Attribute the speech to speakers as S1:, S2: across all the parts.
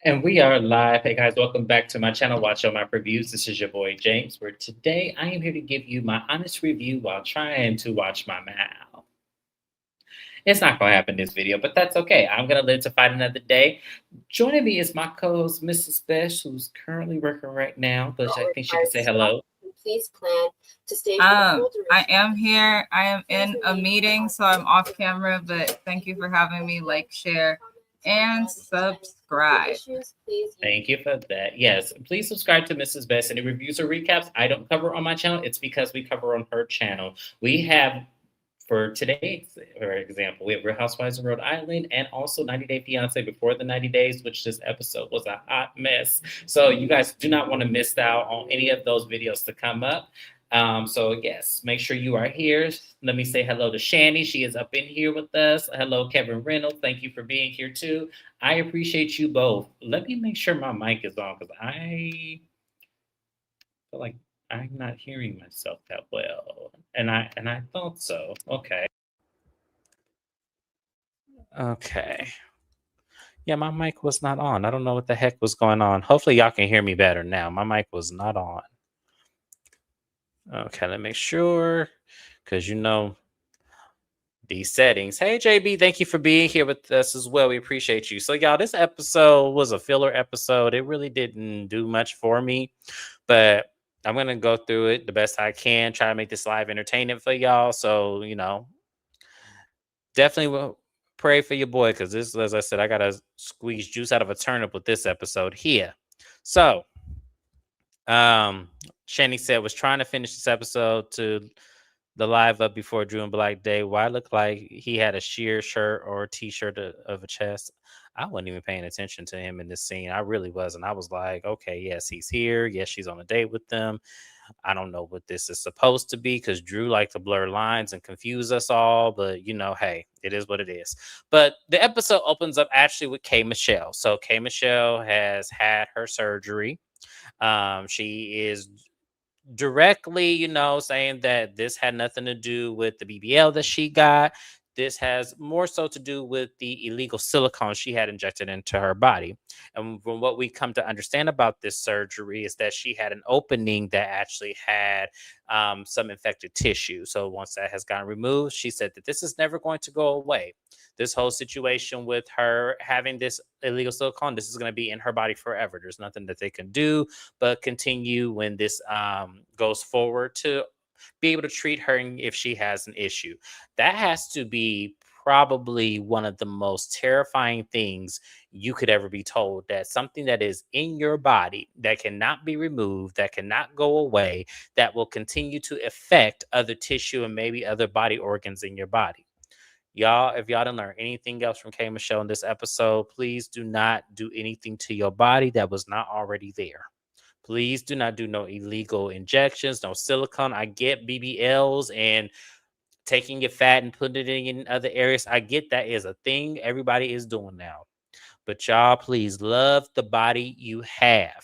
S1: And we are live. Hey guys, welcome back to my channel, WatchYoMouthReviews. This is your boy James, where today I am here to give you my honest review while trying to watch my mouth. It's not going to happen in this video, but that's okay. I'm going to live to fight another day. Joining me is my co-host, Mrs. Besh, who's currently working right now, but I think she can say hello.
S2: Please plan to stay for the full duration. I am here. I am in a meeting, so I'm off camera, but thank you for having me. Like, share, and subscribe.
S1: Thank you for that. Yes, please subscribe to Mrs. Best. Any reviews or recaps I don't cover on my channel, it's because we cover on her channel. We have, for today, for example, we have Real Housewives of Rhode Island and also 90 Day Fiance Before the 90 Days, which this episode was a hot mess. So you guys do not want to miss out on any of those videos to come up. So yes, make sure you are here. Let me say hello to Shani. She is up in here with us. Hello, Kevin Reynolds. Thank you for being here too. I appreciate you both. Let me make sure my mic is on because I feel like I'm not hearing myself that well. And I thought so. Okay. Okay. Yeah, my mic was not on. I don't know what the heck was going on. Hopefully y'all can hear me better now. My mic was not on. Okay, let me make sure. Because these settings. Hey JB, thank you for being here with us as well. We appreciate you. So y'all, this episode was a filler episode. It really didn't do much for me, but I'm gonna go through it the best I can, try to make this live entertainment for y'all. So definitely will pray for your boy, because this, as I said, I gotta squeeze juice out of a turnip with this episode here. So Shani said was trying to finish this episode to the live up before Drew and Black Day. Why look like he had a sheer shirt or a t-shirt of a chest? I wasn't even paying attention to him in this scene. I really wasn't. I was like, okay, yes, he's here. Yes, she's on a date with them. I don't know what this is supposed to be, because Drew liked to blur lines and confuse us all. But hey, it is what it is. But the episode opens up actually with K. Michelle. So K. Michelle has had her surgery. She is directly, saying that this had nothing to do with the BBL that she got. This has more so to do with the illegal silicone she had injected into her body. And from what we come to understand about this surgery is that she had an opening that actually had some infected tissue. So once that has gotten removed, she said that this is never going to go away. This whole situation with her having this illegal silicone, this is going to be in her body forever. There's nothing that they can do but continue when this goes forward to be able to treat her if she has an issue. That has to be probably one of the most terrifying things you could ever be told, that something that is in your body that cannot be removed, that cannot go away, that will continue to affect other tissue and maybe other body organs in your body. Y'all, if y'all didn't learn anything else from K. Michelle in this episode, please do not do anything to your body that was not already there. Please do not do no illegal injections, no silicone. I get BBLs and taking your fat and putting it in other areas. I get that is a thing everybody is doing now. But y'all, please love the body you have.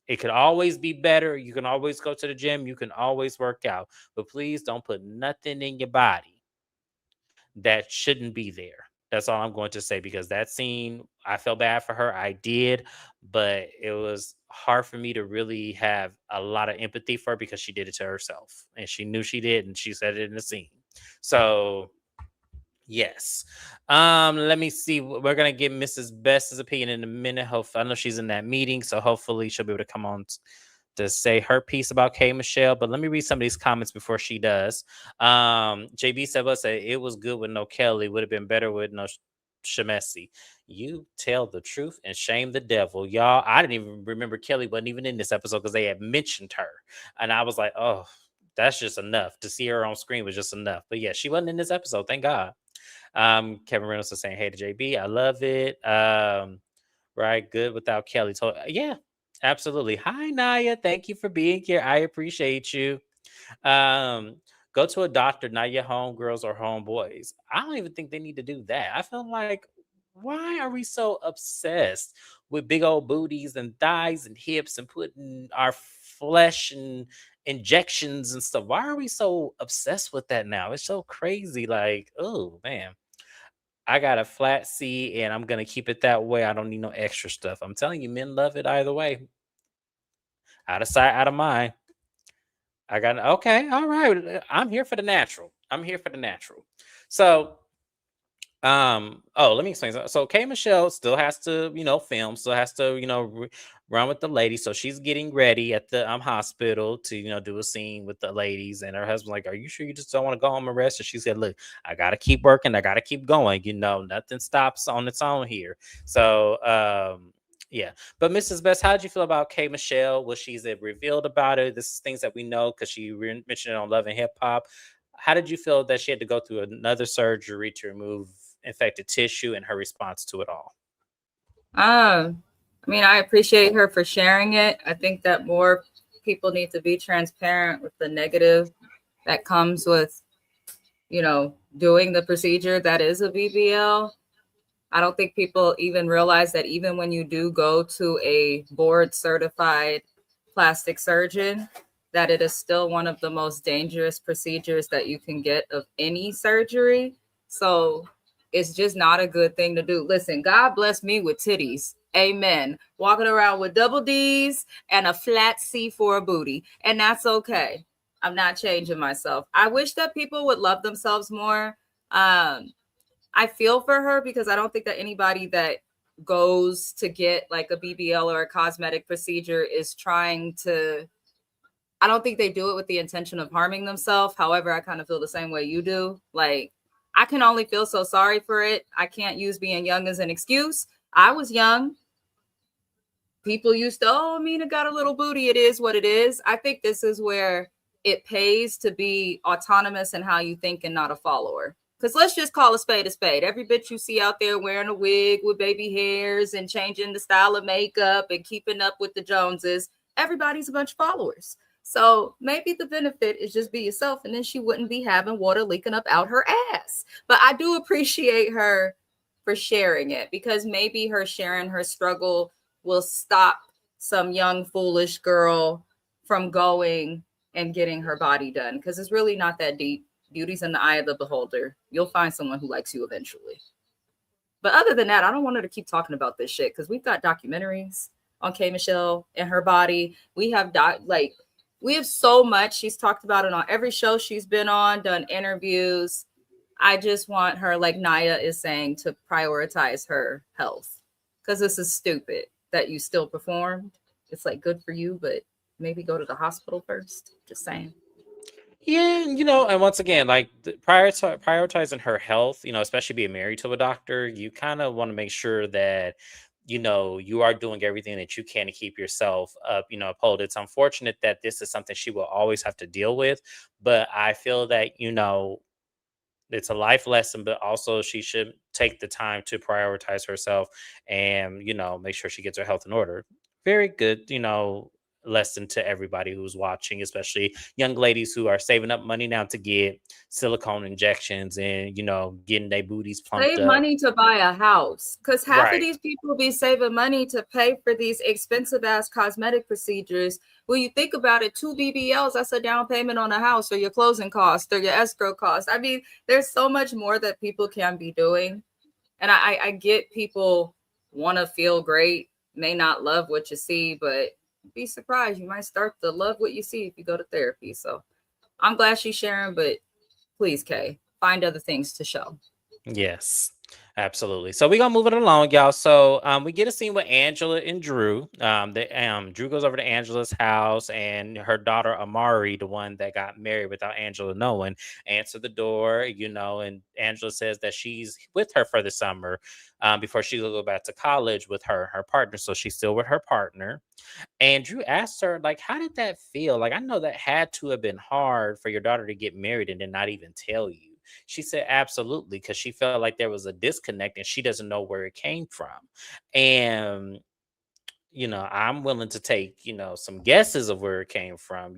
S1: It could always be better. You can always go to the gym. You can always work out. But please don't put nothing in your body that shouldn't be there. That's all I'm going to say, because that scene, I felt bad for her. I did, but it was hard for me to really have a lot of empathy for her, because she did it to herself and she knew she did, and she said it in the scene. So yes. Let me see. We're gonna get Mrs. Best's opinion in a minute. I know she's in that meeting, so hopefully she'll be able to come on to say her piece about K. Michelle. But let me read some of these comments before she does. JB said, it was good with no Kelly. Would have been better with no Shemessi. You tell the truth and shame the devil. Y'all, I didn't even remember Kelly wasn't even in this episode because they had mentioned her. And I was like, oh, that's just enough. To see her on screen was just enough. But yeah, she wasn't in this episode. Thank God. Kevin Reynolds is saying, hey to JB, I love it. Right, good without Kelly. Yeah, absolutely. Hi, Naya. Thank you for being here. I appreciate you. Go to a doctor, not your homegirls or homeboys. I don't even think they need to do that. I feel like, why are we so obsessed with big old booties and thighs and hips and putting our flesh and injections and stuff? Why are we so obsessed with that now? It's so crazy. Like, oh man. I got a flat C and I'm gonna keep it that way. I don't need no extra stuff. I'm telling you, men love it either way. Out of sight, out of mind. I got okay, all right. I'm here for the natural. I'm here for the natural. So let me explain. So K Michelle still has to, film, still has to, run with the ladies. So she's getting ready at the hospital to, do a scene with the ladies. And her husband's like, "Are you sure you just don't want to go home and rest?" And she said, "Look, I gotta keep working, I gotta keep going, nothing stops on its own here." So yeah. But Mrs. Best, how did you feel about K Michelle? What she's revealed about it? This is things that we know because she mentioned it on Love and Hip Hop. How did you feel that she had to go through another surgery to remove infected tissue and her response to it all?
S2: I mean, I appreciate her for sharing it. I think that more people need to be transparent with the negative that comes with, doing the procedure that is a BBL. I don't think people even realize that even when you do go to a board certified plastic surgeon, that it is still one of the most dangerous procedures that you can get of any surgery. So it's just not a good thing to do. Listen, God bless me with titties. Amen. Walking around with double D's and a flat C for a booty. And that's okay. I'm not changing myself. I wish that people would love themselves more. I feel for her because I don't think that anybody that goes to get like a BBL or a cosmetic procedure is trying to, I don't think they do it with the intention of harming themselves. However, I kind of feel the same way you do. Like, I can only feel so sorry for it. I can't use being young as an excuse. I was young. People used to, oh, Mina got a little booty. It is what it is. I think this is where it pays to be autonomous in how you think and not a follower. Because let's just call a spade a spade. Every bitch you see out there wearing a wig with baby hairs and changing the style of makeup and keeping up with the Joneses, everybody's a bunch of followers. So maybe the benefit is just be yourself, and then she wouldn't be having water leaking up out her ass. But I do appreciate her for sharing it, because maybe her sharing her struggle will stop some young, foolish girl from going and getting her body done, because it's really not that deep. Beauty's in the eye of the beholder. You'll find someone who likes you eventually. But other than that, I don't want her to keep talking about this shit, because we've got documentaries on K Michelle and her body. We have we have so much. She's talked about it on every show she's been on, done interviews. I just want her, like Naya is saying, to prioritize her health, because this is stupid that you still performed. It's like good for you, but maybe go to the hospital first. Just saying.
S1: Yeah, and once again, like prioritizing her health, especially being married to a doctor, you kind of want to make sure that you are doing everything that you can to keep yourself up, uphold. It's unfortunate that this is something she will always have to deal with, but I feel that it's a life lesson, but also she should take the time to prioritize herself and, make sure she gets her health in order. Very good, lesson to everybody who's watching, especially young ladies who are saving up money now to get silicone injections and, getting their booties plumped
S2: Save
S1: up.
S2: money to buy a house, because half of
S1: Right.
S2: these people be saving money to pay for these expensive ass cosmetic procedures. When you think about it, 2 BBLs, that's a down payment on a house, or your closing cost or your escrow cost. I mean, there's so much more that people can be doing. And I get people want to feel great, may not love what you see, but be surprised. You might start to love what you see if you go to therapy. So I'm glad she's sharing, but please, Kay, find other things to show.
S1: Yes, absolutely. So we're gonna move it along, y'all. So we get a scene with Angela and Drew. Drew goes over to Angela's house, and her daughter Amari, the one that got married without Angela knowing, answer the door. And Angela says that she's with her for the summer, before she will go back to college with her partner. So she's still with her partner. And Drew asked her, like, how did that feel? Like, I know that had to have been hard for your daughter to get married and then not even tell you. She said, absolutely, because she felt like there was a disconnect and she doesn't know where it came from. And, I'm willing to take, some guesses of where it came from.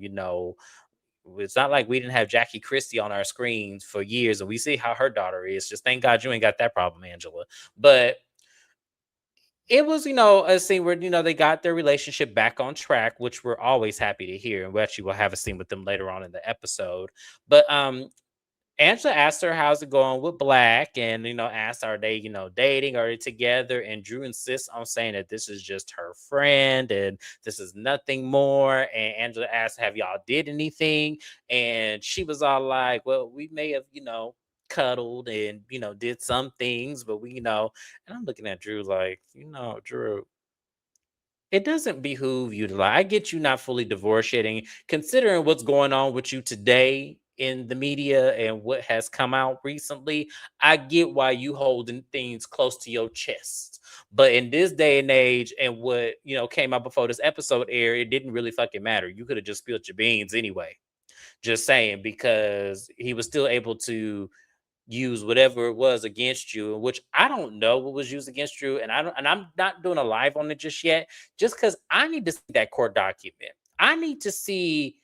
S1: It's not like we didn't have Jackie Christie on our screens for years and we see how her daughter is. Just thank God you ain't got that problem, Angela. But it was, a scene where, they got their relationship back on track, which we're always happy to hear. And we actually will have a scene with them later on in the episode. But Angela asked her how's it going with Black, and asked are they dating, are they together, and Drew insists on saying that this is just her friend and this is nothing more. And Angela asked, have y'all did anything? And she was all like, well, we may have cuddled and did some things, but we. And I'm looking at Drew like, Drew, it doesn't behoove you to lie. I get you not fully divorced yet, and considering what's going on with you today in the media and what has come out recently, I get why you holding things close to your chest. But in this day and age, and what came out before this episode aired, it didn't really fucking matter. You could have just spilled your beans anyway. Just saying, because he was still able to use whatever it was against you, which I don't know what was used against you, and I'm not doing a live on it just yet, just because I need to see that court document. I need to see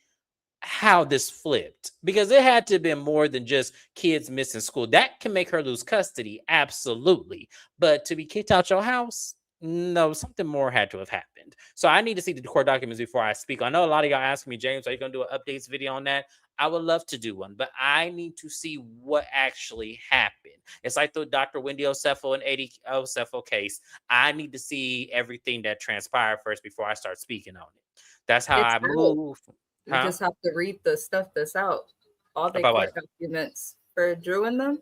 S1: how this flipped, because it had to have been more than just kids missing school. That can make her lose custody, absolutely, but to be kicked out your house, no, something more had to have happened. So I need to see the court documents before I speak. I know a lot of y'all asking me, James, are you gonna do an updates video on that? I would love to do one, but I need to see what actually happened. It's like the Dr. Wendy Osefo and 80 Osefo case. I need to see everything that transpired first before I start speaking on it. That's how
S2: It's
S1: I
S2: out.
S1: move.
S2: You
S1: Huh?
S2: just have to read the stuff that's out. All the
S1: About
S2: court
S1: what?
S2: documents for Drew and them.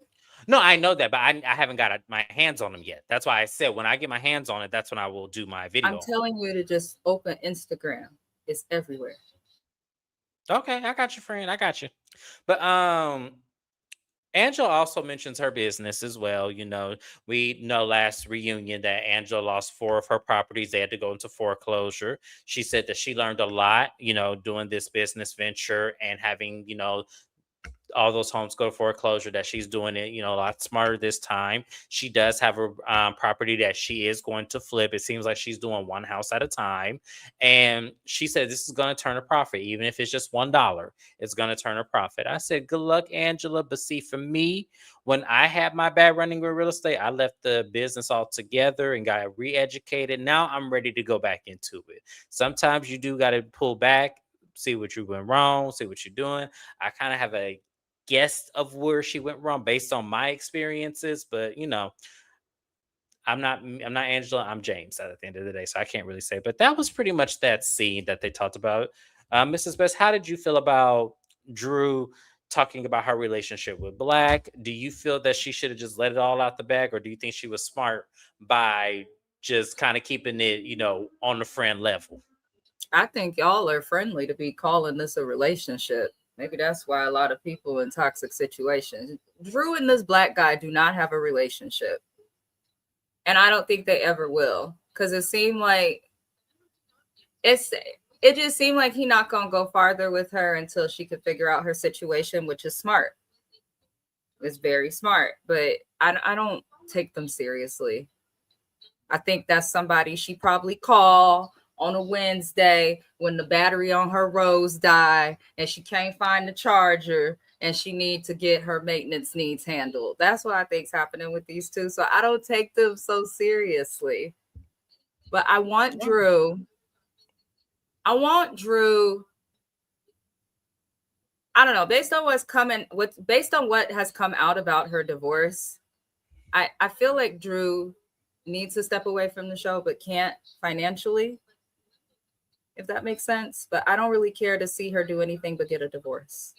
S1: No, I know that, but I haven't got my hands on them yet. That's why I said when I get my hands on it, that's when I will do my
S2: I'm
S1: video.
S2: telling you to just open Instagram. It's everywhere.
S1: Okay, I got you, friend. I got you. But Angela also mentions her business as well. We know last reunion that Angela lost 4 of her properties. They had to go into foreclosure. She said that she learned a lot, doing this business venture and having, all those homes go to foreclosure, that she's doing it a lot smarter this time. She does have a property that she is going to flip. It seems like she's doing one house at a time, and she said this is going to turn a profit. Even if it's just $1, it's going to turn a profit. I said good luck, Angela, but see, for me, when I had my bad running with real estate, I left the business altogether and got re-educated. Now I'm ready to go back into it. Sometimes you do got to pull back, see what you went wrong, see what you're doing. I kind of have a guess of where she went wrong based on my experiences, but I'm not Angela, I'm James at the end of the day, so I can't really say. But that was pretty much that scene that they talked about. Mrs. Best, how did you feel about Drew talking about her relationship with Black? Do you feel that she should have just let it all out the bag, or do you think she was smart by just kind of keeping it, on the friend level?
S2: I think y'all are friendly to be calling this a relationship. Maybe that's why a lot of people in toxic situations. Drew and this Black guy do not have a relationship. And I don't think they ever will. Because it's it just seemed like he not gonna go farther with her until she could figure out her situation, which is smart. It's very smart. But I don't take them seriously. I think that's somebody she probably call on a Wednesday when the battery on her Rose die and she can't find the charger and she need to get her maintenance needs handled. That's what I think's happening with these two. So I don't take them so seriously. But I want
S1: Oh.
S2: Drew. I want Drew. I don't know, based on based on what has come out about her divorce, I feel like Drew needs to step away from the show but can't financially, if that makes sense. But I don't really care to see her do anything but get a divorce.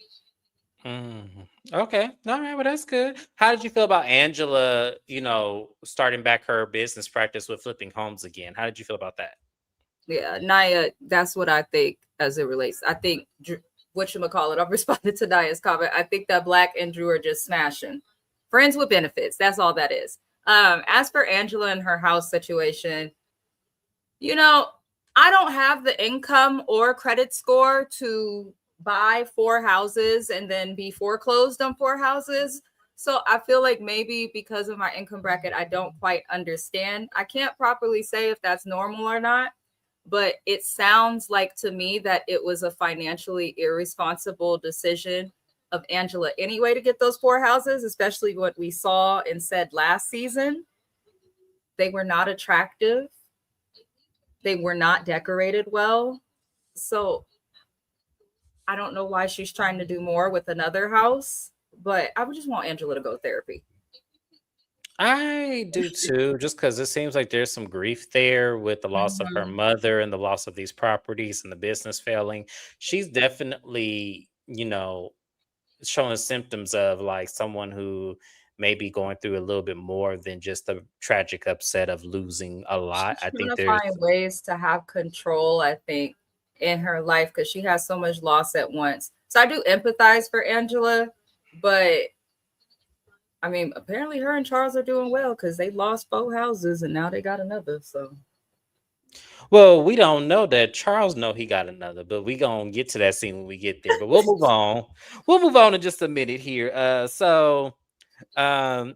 S1: Okay. All right. Well, that's good. How did you feel about Angela, starting back her business practice with flipping homes again? How did you feel about that?
S2: Yeah, Naya, that's what I think as it relates. I think whatchamacallit, I'm responding to Naya's comment. I think that Black and Drew are just smashing. Friends with benefits. That's all that is. As for Angela and her house situation, you know, I don't have the income or credit score to buy 4 houses and then be foreclosed on 4 houses. So I feel like maybe because of my income bracket, I don't quite understand. I can't properly say if that's normal or not, but it sounds like to me that it was a financially irresponsible decision of Angela anyway to get those 4 houses, especially what we saw and said last season. They were not attractive. They were not decorated well. So I don't know why she's trying to do more with another house. But I would just want Angela to go to therapy.
S1: I do too, just because it seems like there's some grief there with the loss of her
S2: Mhm.
S1: mother and the loss of these properties and the business failing. She's definitely, showing symptoms of like someone who may be going through a little bit more than just the tragic upset of losing a lot.
S2: She's
S1: I
S2: trying
S1: think
S2: to find
S1: there's
S2: ways to have control, I think, in her life because she has so much loss at once. So I do empathize for Angela, but I mean, apparently her and Charles are doing well because they lost 4 houses and now they got another. So
S1: well, we don't know that Charles know he got another, but we gonna get to that scene when we get there. But we'll move on. We'll move on in just a minute here. Um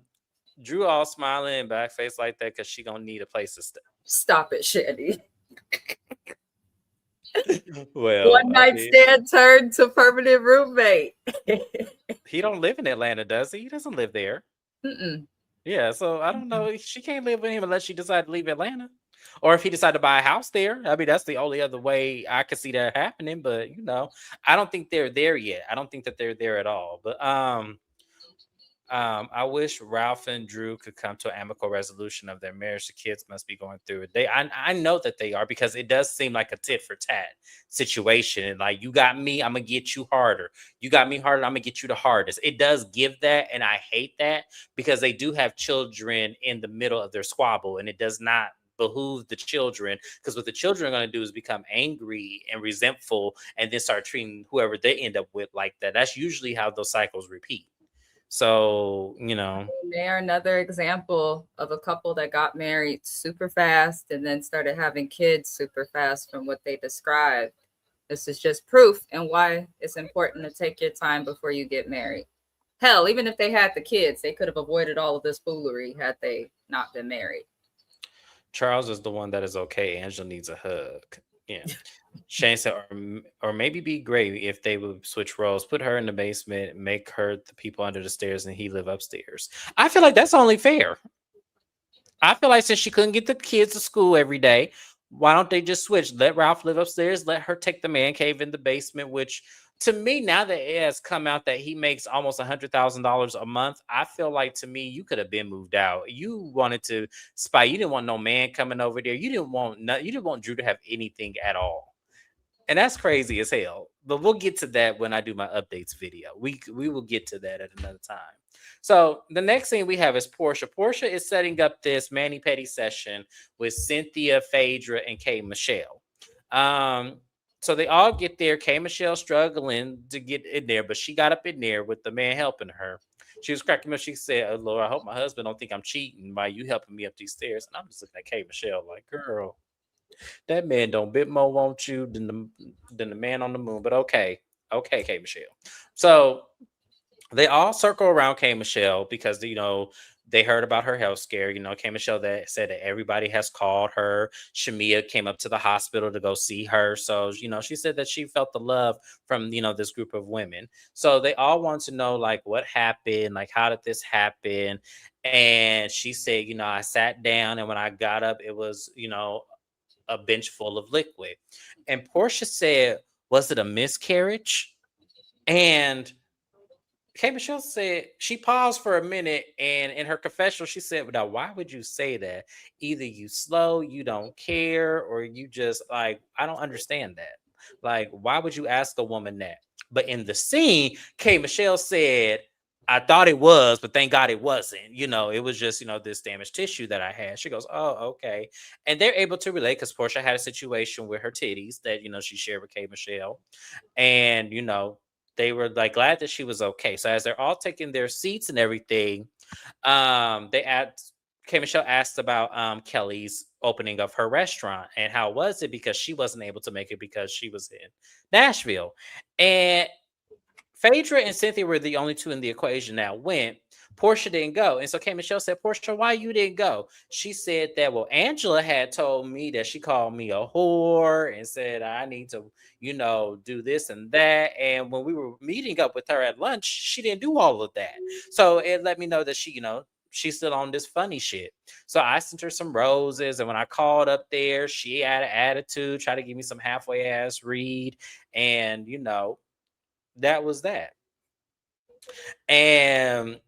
S1: Drew all smiling and back face like that because she gonna need a place to stay.
S2: stop it, Shandy.
S1: Well,
S2: One
S1: I
S2: night
S1: mean,
S2: stand turned to permanent roommate.
S1: he don't live in Atlanta, does he? He doesn't live there.
S2: Mm-mm.
S1: Yeah, so I don't know. She can't live with him unless she decide to leave Atlanta, or if he decide to buy a house there. I mean, that's the only other way I could see that happening. But I don't think they're there yet. I don't think that they're there at all. But I wish Ralph and Drew could come to an amicable resolution of their marriage. The kids must be going through it. I know that they are because it does seem like a tit for tat situation. And like, you got me, I'm gonna get you harder. You got me harder, I'm gonna get you the hardest. It does give that, and I hate that because they do have children in the middle of their squabble, and it does not behoove the children, because what the children are going to do is become angry and resentful and then start treating whoever they end up with like that. That's usually how those cycles repeat. So,
S2: They are another example of a couple that got married super fast and then started having kids super fast from what they described. This is just proof and why it's important to take your time before you get married. Hell, even if they had the kids, they could have avoided all of this foolery had they not been married.
S1: Charles is the one that is okay. Angela needs a hug. Yeah. Shane said, or maybe be great if they would switch roles, put her in the basement, make her the people under the stairs, and he live upstairs. I feel like that's only fair. I feel like since she couldn't get the kids to school every day, why don't they just switch? Let Ralph live upstairs, let her take the man cave in the basement, which to me, now that it has come out that he makes almost $100,000 a month, I feel like to me, you could have been moved out. You wanted to spy. You didn't want no man coming over there. You didn't want Drew to have anything at all. And that's crazy as hell. But we'll get to that when I do my updates video. We will get to that at another time. So the next thing we have is Portia. Portia is setting up this Manny Petty session with Cynthia, Phaedra, and K Michelle. Um, so they all get there. K Michelle struggling to get in there, but she got up in there with the man helping her. She was cracking up. She said, "Oh, Lord, I hope my husband don't think I'm cheating by you helping me up these stairs." And I'm just looking at K Michelle like, girl, that man don't bit more want you than the man on the moon. But okay, okay, K Michelle. So they all circle around K Michelle because they heard about her health scare. K Michelle that said that everybody has called her. Shamia came up to the hospital to go see her. So she said that she felt the love from this group of women. So they all want to know like what happened, like how did this happen? And she said, I sat down and when I got up, it was a bench full of liquid. And Portia said, was it a miscarriage? And K. Michelle said she paused for a minute, and in her confessional, she said, "Now, why would you say that? Either you slow, you don't care, or you just like I don't understand that. Like, why would you ask a woman that?" But in the scene, K. Michelle said, "I thought it was, but thank God it wasn't. It was just this damaged tissue that I had." She goes, "Oh, okay," and they're able to relate because Portia had a situation with her titties that she shared with K. Michelle, and they were like glad that she was okay. So as they're all taking their seats and everything, they asked K. Michelle asked about Kelly's opening of her restaurant and how was it because she wasn't able to make it because she was in Nashville. And Phaedra and Cynthia were the only two in the equation that went. Portia didn't go. And so K. Michelle said, Portia, why you didn't go? She said that, well, Angela had told me that she called me a whore and said I need to, do this and that. And when we were meeting up with her at lunch, she didn't do all of that. So it let me know that she's still on this funny shit. So I sent her some roses. And when I called up there, she had an attitude, tried to give me some halfway ass read. And, that was that. And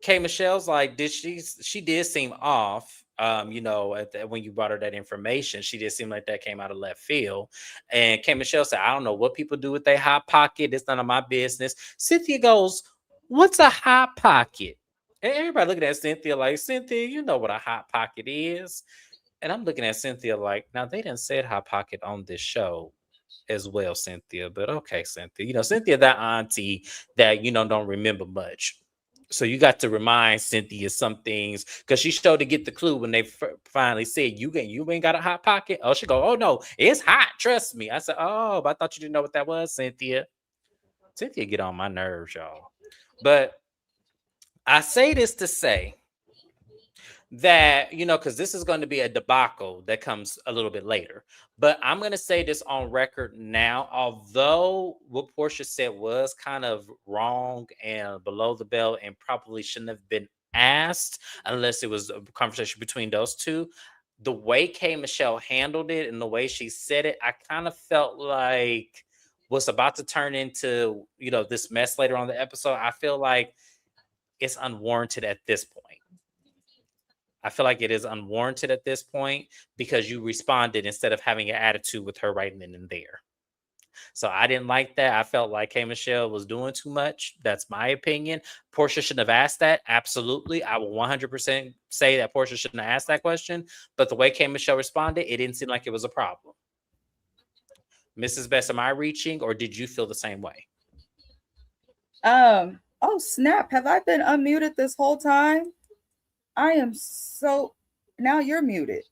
S1: K Michelle's like, she did seem off. When you brought her that information, she did seem like that came out of left field. And K Michelle said, I don't know what people do with their hot pocket. It's none of my business. Cynthia goes, what's a hot pocket? And everybody looking at Cynthia like, Cynthia, you know what a hot pocket is. And I'm looking at Cynthia like, now they didn't say hot pocket on this show as well, Cynthia. But okay, Cynthia. Cynthia, that auntie that, don't remember much. So you got to remind Cynthia some things because she showed to get the clue when they finally said, you ain't got a hot pocket. Oh, she go, oh no, it's hot. Trust me. I said, oh, but I thought you didn't know what that was, Cynthia. Cynthia get on my nerves, y'all. But I say this to say that, because this is going to be a debacle that comes a little bit later. But I'm going to say this on record now. Although what Portia said was kind of wrong and below the belt and probably shouldn't have been asked unless it was a conversation between those two, the way K Michelle handled it and the way she said it, I kind of felt like was about to turn into, this mess later on the episode. I feel like it's unwarranted at this point. I feel like it is unwarranted at this point because you responded instead of having an attitude with her right then and there. So I didn't like that. I felt like K Michelle was doing too much. That's my opinion. Portia shouldn't have asked that. Absolutely. I will 100% say that Portia shouldn't have asked that question. But the way K Michelle responded, it didn't seem like it was a problem. Mrs. Best, am I reaching or did you feel the same way?
S2: Oh snap. Have I been unmuted this whole time? I am so now you're muted.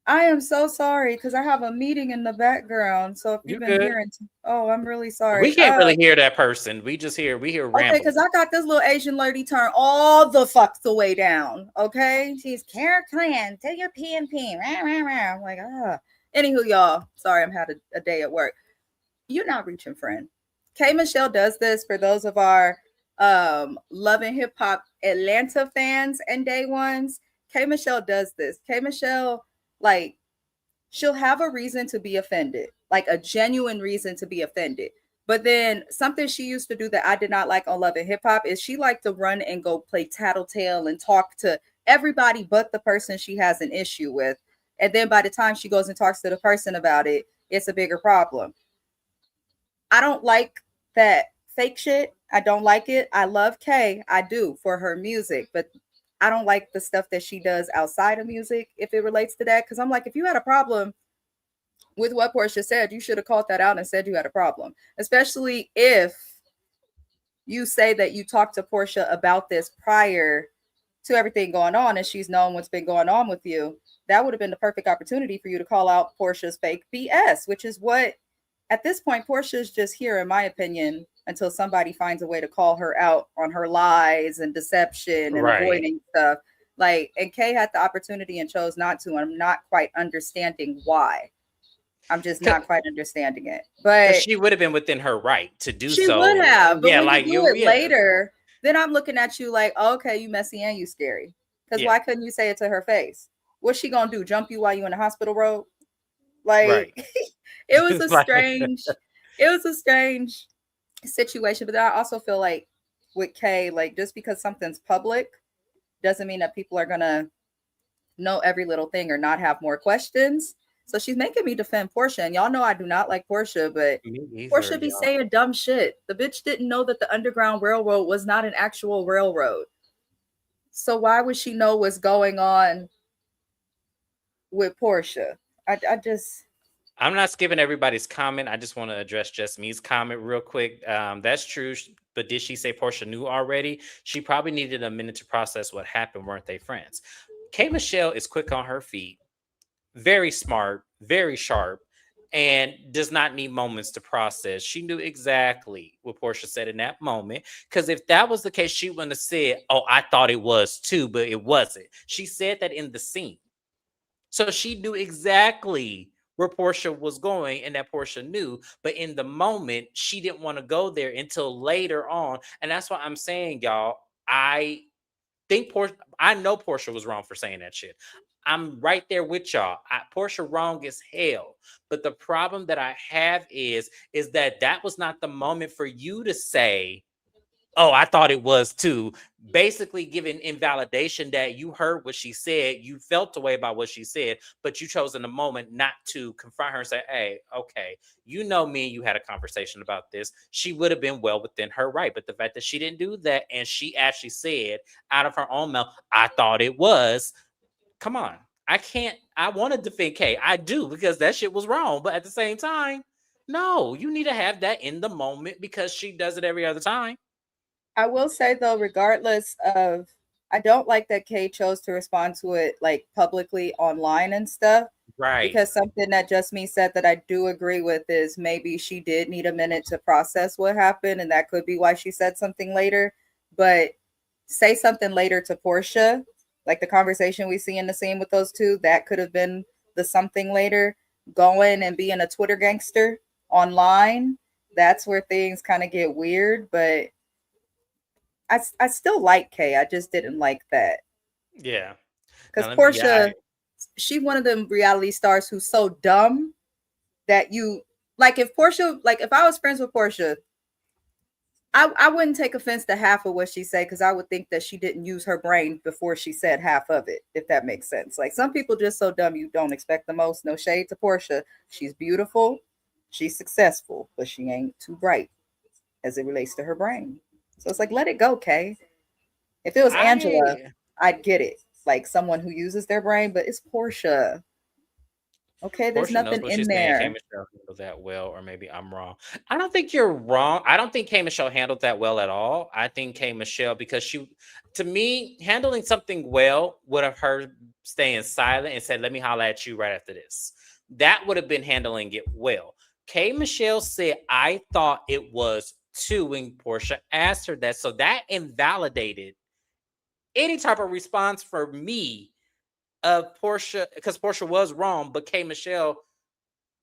S2: I am so sorry because I have a meeting in the background. So if you've
S1: You
S2: been
S1: good?
S2: hearing, I'm really
S1: We
S2: sorry.
S1: can't really hear that person. We hear
S2: Okay,
S1: rambling.
S2: because I got this little Asian lady turn all the fuck the way down. Okay, she's Kara Clan, take your PNP. Rah, rah, rah. I'm like, ah. Anywho, y'all, sorry, I'm had a day at work. You're not reaching, friend. K Michelle does this for those of our Love and Hip Hop Atlanta fans and day ones. K Michelle does this. K Michelle, like, she'll have a reason to be offended, like a genuine reason to be offended. But then something she used to do that I did not like on Love and Hip Hop is she liked to run and go play tattletale and talk to everybody but the person she has an issue with. And then by the time she goes and talks to the person about it, it's a bigger problem. I don't like that fake shit. I don't like it. I love Kay. I do for her music, but I don't like the stuff that she does outside of music if it relates to that. Because I'm like, if you had a problem with what Portia said, you should have called that out and said you had a problem, especially if you say that you talked to Portia about this prior to everything going on and she's known what's been going on with you. That would have been the perfect opportunity for you to call out Portia's fake BS, which is what at this point Portia's just here, in my opinion, until somebody finds a way to call her out on her lies and deception and
S1: Right.
S2: avoiding stuff. Like, and Kay had the opportunity and chose not to, and I'm not quite understanding why. I'm just not quite understanding it.
S1: Because
S2: But
S1: she would have been within her right to do
S2: she would
S1: so.
S2: have. But
S1: Yeah,
S2: when you
S1: like
S2: do
S1: you,
S2: it
S1: yeah,
S2: later, then I'm looking at you like, oh, okay, you messy and you scary. Because
S1: yeah,
S2: why couldn't you say it to her face? What's she gonna do? Jump you while you in the hospital robe? Like
S1: right.
S2: it was a
S1: Like,
S2: strange situation. But then I also feel like with Kay, like just because something's public doesn't mean that people are gonna know every little thing or not have more questions. So she's making me defend Portia. And y'all know I do not like Portia, but
S1: me either,
S2: Portia be
S1: y'all.
S2: saying dumb shit. The bitch didn't know that the Underground Railroad was not an actual railroad. So why would she know what's going on with Portia? I just
S1: I'm not skipping everybody's comment. I just want to address just me's comment real quick. That's true. But did she say Portia knew already? She probably needed a minute to process what happened. Weren't they friends? K Michelle is quick on her feet, very smart, very sharp, and does not need moments to process. She knew exactly what Portia said in that moment. Because if that was the case, she wouldn't have said, oh, I thought it was too, but it wasn't. She said that in the scene. So she knew exactly where Portia was going and that Portia knew. But in the moment, she didn't want to go there until later on. And that's why I'm saying, y'all, I know Portia was wrong for saying that shit. I'm right there with y'all. Portia wrong as hell. But the problem that I have is that was not the moment for you to say, oh, I thought it was too. Basically giving invalidation that you heard what she said, you felt the way about what she said, but you chose in the moment not to confront her and say, hey, okay, you know me and you had a conversation about this. She would have been well within her right. But the fact that she didn't do that and she actually said out of her own mouth, I thought it was, come on. I want to defend Kay. I do because that shit was wrong. But at the same time, no, you need to have that in the moment because she does it every other time.
S2: I will say though, regardless of, I don't like that Kay chose to respond to it like publicly online and stuff.
S1: Right.
S2: Because something that Just Me said that I do agree with is maybe she did need a minute to process what happened, and that could be why she said something later. But say something later to Portia, like the conversation we see in the scene with those two, that could have been the something later. Going and being a Twitter gangster online, that's where things kind of get weird. But I still like Kay. I just didn't like that
S1: Yeah.
S2: because
S1: Now let me. Yeah.
S2: Portia, she one of them reality stars who's so dumb that you like. If Portia, like if I was friends with Portia, I wouldn't take offense to half of what she said because I would think that she didn't use her brain before she said half of it, if that makes sense. Like some people just so dumb you don't expect the most. No shade to Portia. She's beautiful, she's successful, but she ain't too bright as it relates to her brain. So it's like let it go, Kay. If it was Angela,
S1: I
S2: I'd get it. Like someone who uses their brain, but it's Portia. Okay, there's
S1: Portia knows
S2: nothing
S1: what
S2: in
S1: she's saying. K
S2: there.
S1: Michelle handled that well, or maybe I'm wrong. I don't think you're wrong. I don't think K Michelle handled that well at all. I think K Michelle, because she, to me, handling something well would have her staying silent and said, "Let me holler at you right after this." That would have been handling it well. K Michelle said, "I thought it was two," when Portia asked her that, so that invalidated any type of response for me of Portia, because Portia was wrong, but K Michelle,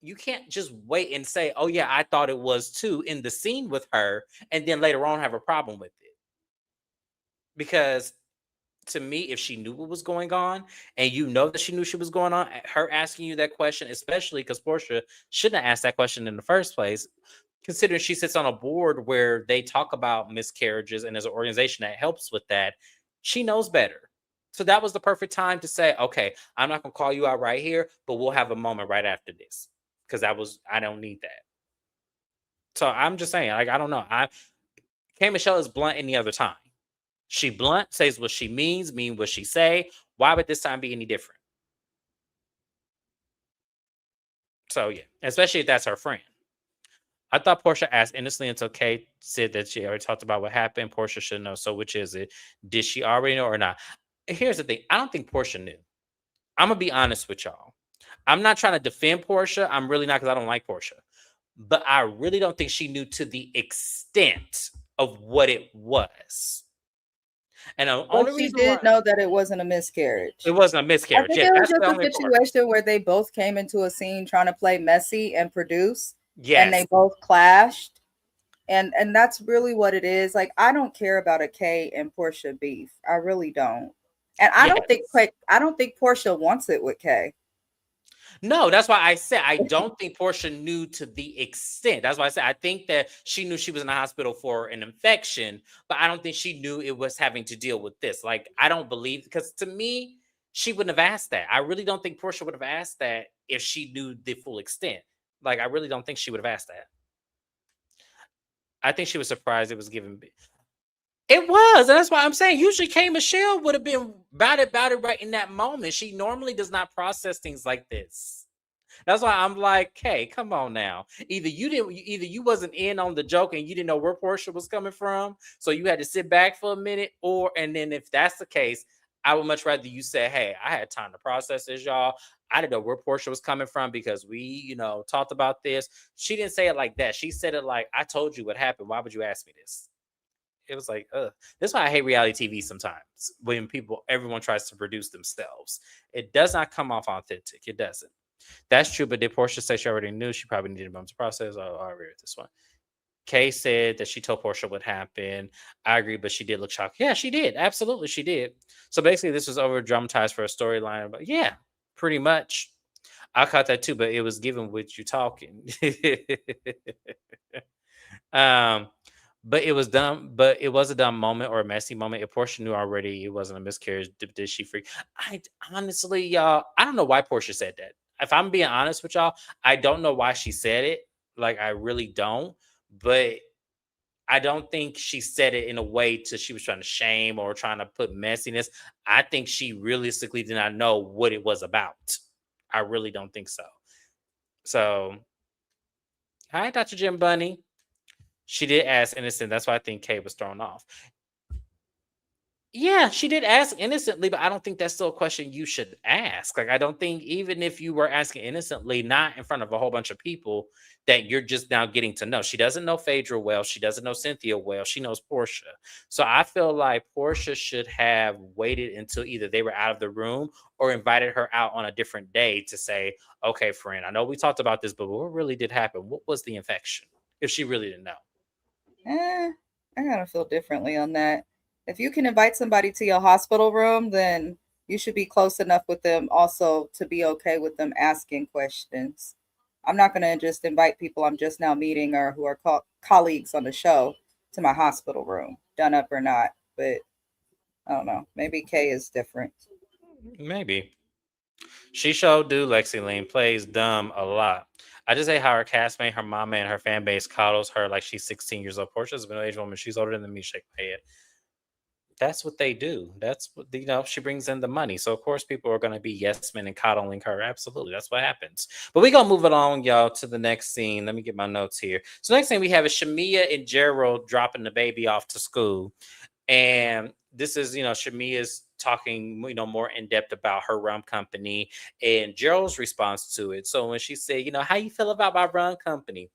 S1: you can't just wait and say, "Oh yeah, I thought it was too," in the scene with her, and then later on have a problem with it. Because to me, if she knew what was going on, and you know that she knew she was going on, her asking you that question, especially because Portia shouldn't have asked that question in the first place, considering she sits on a board where they talk about miscarriages and there's an organization that helps with that, she knows better. So that was the perfect time to say, okay, I'm not gonna call you out right here, but we'll have a moment right after this. Because I don't need that. So I'm just saying, like, I don't know. K Michelle is blunt any other time. She blunt, says what she means, mean what she say. Why would this time be any different? So yeah, especially if that's her friend. I thought Portia asked innocently until Kate said that she already talked about what happened. Portia should know. So which is it? Did she already know or not? Here's the thing. I don't think Portia knew. I'm gonna be honest with y'all. I'm not trying to defend Portia. I'm really not, because I don't like Portia. But I really don't think she knew to the extent of what it was. And the
S2: But
S1: only
S2: she
S1: reason
S2: did
S1: why
S2: know that it wasn't a
S1: it
S2: miscarriage.
S1: wasn't a
S2: I
S1: miscarriage.
S2: think
S1: Yes,
S2: it was
S1: that's
S2: just
S1: the
S2: a
S1: only part.
S2: situation where they both came into a scene trying to play messy and produce, and they
S1: Yes.
S2: both clashed. And that's really what it is. Like I don't care about a Kay and Portia beef. I really don't. And
S1: Yes.
S2: I don't think Portia wants it with Kay.
S1: No, that's why I said I don't think Portia knew to the extent. That's why I said I think that she knew she was in the hospital for an infection, but I don't think she knew it was having to deal with this. Like, I don't believe, because to me, she wouldn't have asked that. I really don't think Portia would have asked that if she knew the full extent. Like, I really don't think she would have asked that. I think she was surprised it was given. It was, and that's why I'm saying usually K Michelle would have been about it right in that moment. She normally does not process things like this. That's why I'm like, hey, come on now. Either you wasn't in on the joke and you didn't know where Portia was coming from, so you had to sit back for a minute, or and then if that's the case, I would much rather you say, hey, I had time to process this, y'all. I didn't know where Portia was coming from because we, talked about this. She didn't say it like that. She said it like, I told you what happened. Why would you ask me this? It was like, ugh. That's why I hate reality TV sometimes. When everyone tries to produce themselves, it does not come off authentic. It doesn't. That's true, but did Portia say she already knew? She probably needed a moment to process. I agree with this one. Kay said that she told Portia what happened. I agree, but she did look shocked. Yeah, she did. Absolutely, she did. So basically, this was over dramatized for a storyline. But yeah, pretty much. I caught that too, but it was given with you talking. um, But it was dumb. But it was a dumb moment or a messy moment. If Portia knew already it wasn't a miscarriage, did she freak? I honestly, y'all, I don't know why Portia said that. If I'm being honest with y'all, I don't know why she said it. Like I really don't. But I don't think she said it in a way to she was trying to shame or trying to put messiness. I think she realistically did not know what it was about. I really don't think so. So, hi, Dr. Jim Bunny. She did ask innocent. That's why I think Kay was thrown off. Yeah, she did ask innocently, but I don't think that's still a question you should ask. Like, I don't think even if you were asking innocently, not in front of a whole bunch of people, that you're just now getting to know. She doesn't know Phaedra well. She doesn't know Cynthia well. She knows Portia. So I feel like Portia should have waited until either they were out of the room or invited her out on a different day to say, okay, friend, I know we talked about this, but what really did happen? What was the infection? If she really didn't know.
S2: Eh, I kind of feel differently on that. If you can invite somebody to your hospital room, then you should be close enough with them also to be okay with them asking questions. I'm not going to just invite people I'm just now meeting or who are colleagues on the show to my hospital room, done up or not. But I don't know. Maybe Kay is different.
S1: Maybe. She showed do Lexi Lane plays dumb a lot. I just hate how her castmate, her mama, and her fan base coddles her like she's 16 years old. Portia's a middle-aged woman. She's older than me. Shake my head. That's what they do. That's what she brings in the money. So of course people are gonna be yes men and coddling her. Absolutely. That's what happens. But we gonna move it on, y'all, to the next scene. Let me get my notes here. So next thing we have is Shamia and Gerald dropping the baby off to school. And this is, Shamia's talking, more in depth about her rum company and Gerald's response to it. So when she said, how you feel about my rum company?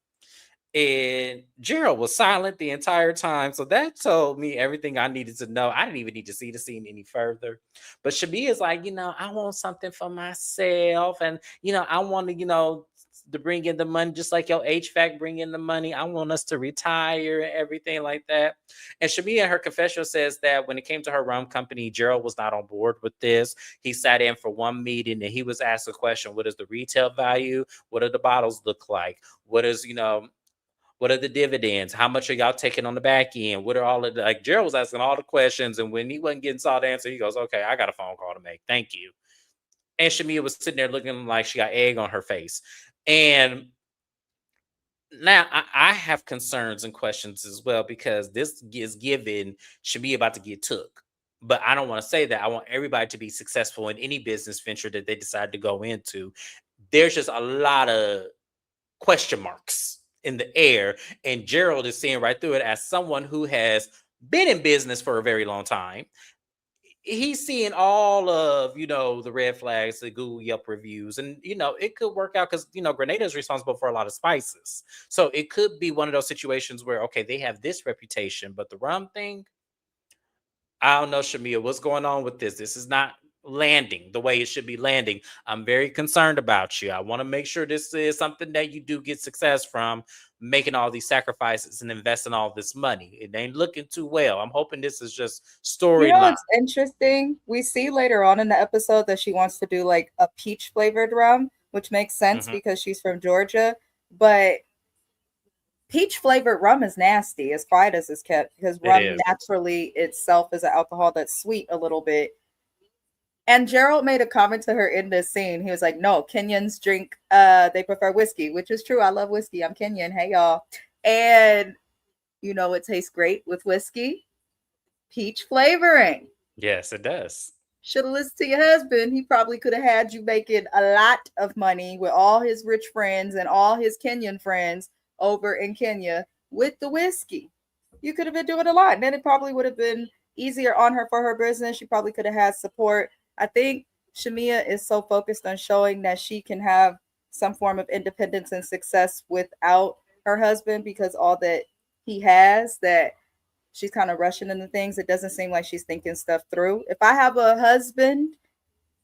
S1: And Gerald was silent the entire time. So that told me everything I needed to know. I didn't even need to see the scene any further. But Shabia is like, I want something for myself. And, I want to bring in the money just like your HVAC bring in the money. I want us to retire and everything like that. And Shabia in her confessional says that when it came to her rum company, Gerald was not on board with this. He sat in for one meeting and he was asked a question: what is the retail value? What do the bottles look like? What are the dividends? How much are y'all taking on the back end? What are all of the, like, Gerald was asking all the questions, and when he wasn't getting saw the answer, he goes, okay, I got a phone call to make. Thank you. And Shamia was sitting there looking like she got egg on her face. And now I have concerns and questions as well, because this is given Shamia about to get took. But I don't want to say that. I want everybody to be successful in any business venture that they decide to go into. There's just a lot of question marks in the air, and Gerald is seeing right through it as someone who has been in business for a very long time. He's seeing all of the red flags, the Google Yelp reviews, and it could work out because Grenada is responsible for a lot of spices, so it could be one of those situations where, okay, they have this reputation, but the rum thing, I don't know, Shamia, what's going on with this? This is not landing the way it should be landing. I'm very concerned about you. I want to make sure this is something that you do get success from, making all these sacrifices and investing all this money. It ain't looking too well. I'm hoping this is just
S2: You know,
S1: storyline.
S2: it's interesting. We see later on in the episode that she wants to do like a peach flavored rum, which makes sense
S1: Hmm.
S2: because she's from Georgia. But peach flavored rum is nasty as quiet as it's kept because
S1: It
S2: rum
S1: is.
S2: naturally itself is an alcohol that's sweet a little bit. And Gerald made a comment to her in this scene. He was like, no, Kenyans drink, they prefer whiskey, which is true. I love whiskey. I'm Kenyan. Hey, y'all. And it tastes great with whiskey, peach flavoring.
S1: Yes, it does.
S2: Should have listened to your husband. He probably could have had you making a lot of money with all his rich friends and all his Kenyan friends over in Kenya with the whiskey. You could have been doing a lot. And then it probably would have been easier on her for her business. She probably could have had support. I think Shamia is so focused on showing that she can have some form of independence and success without her husband because all that he has, that she's kind of rushing into things. It doesn't seem like she's thinking stuff through. If I have a husband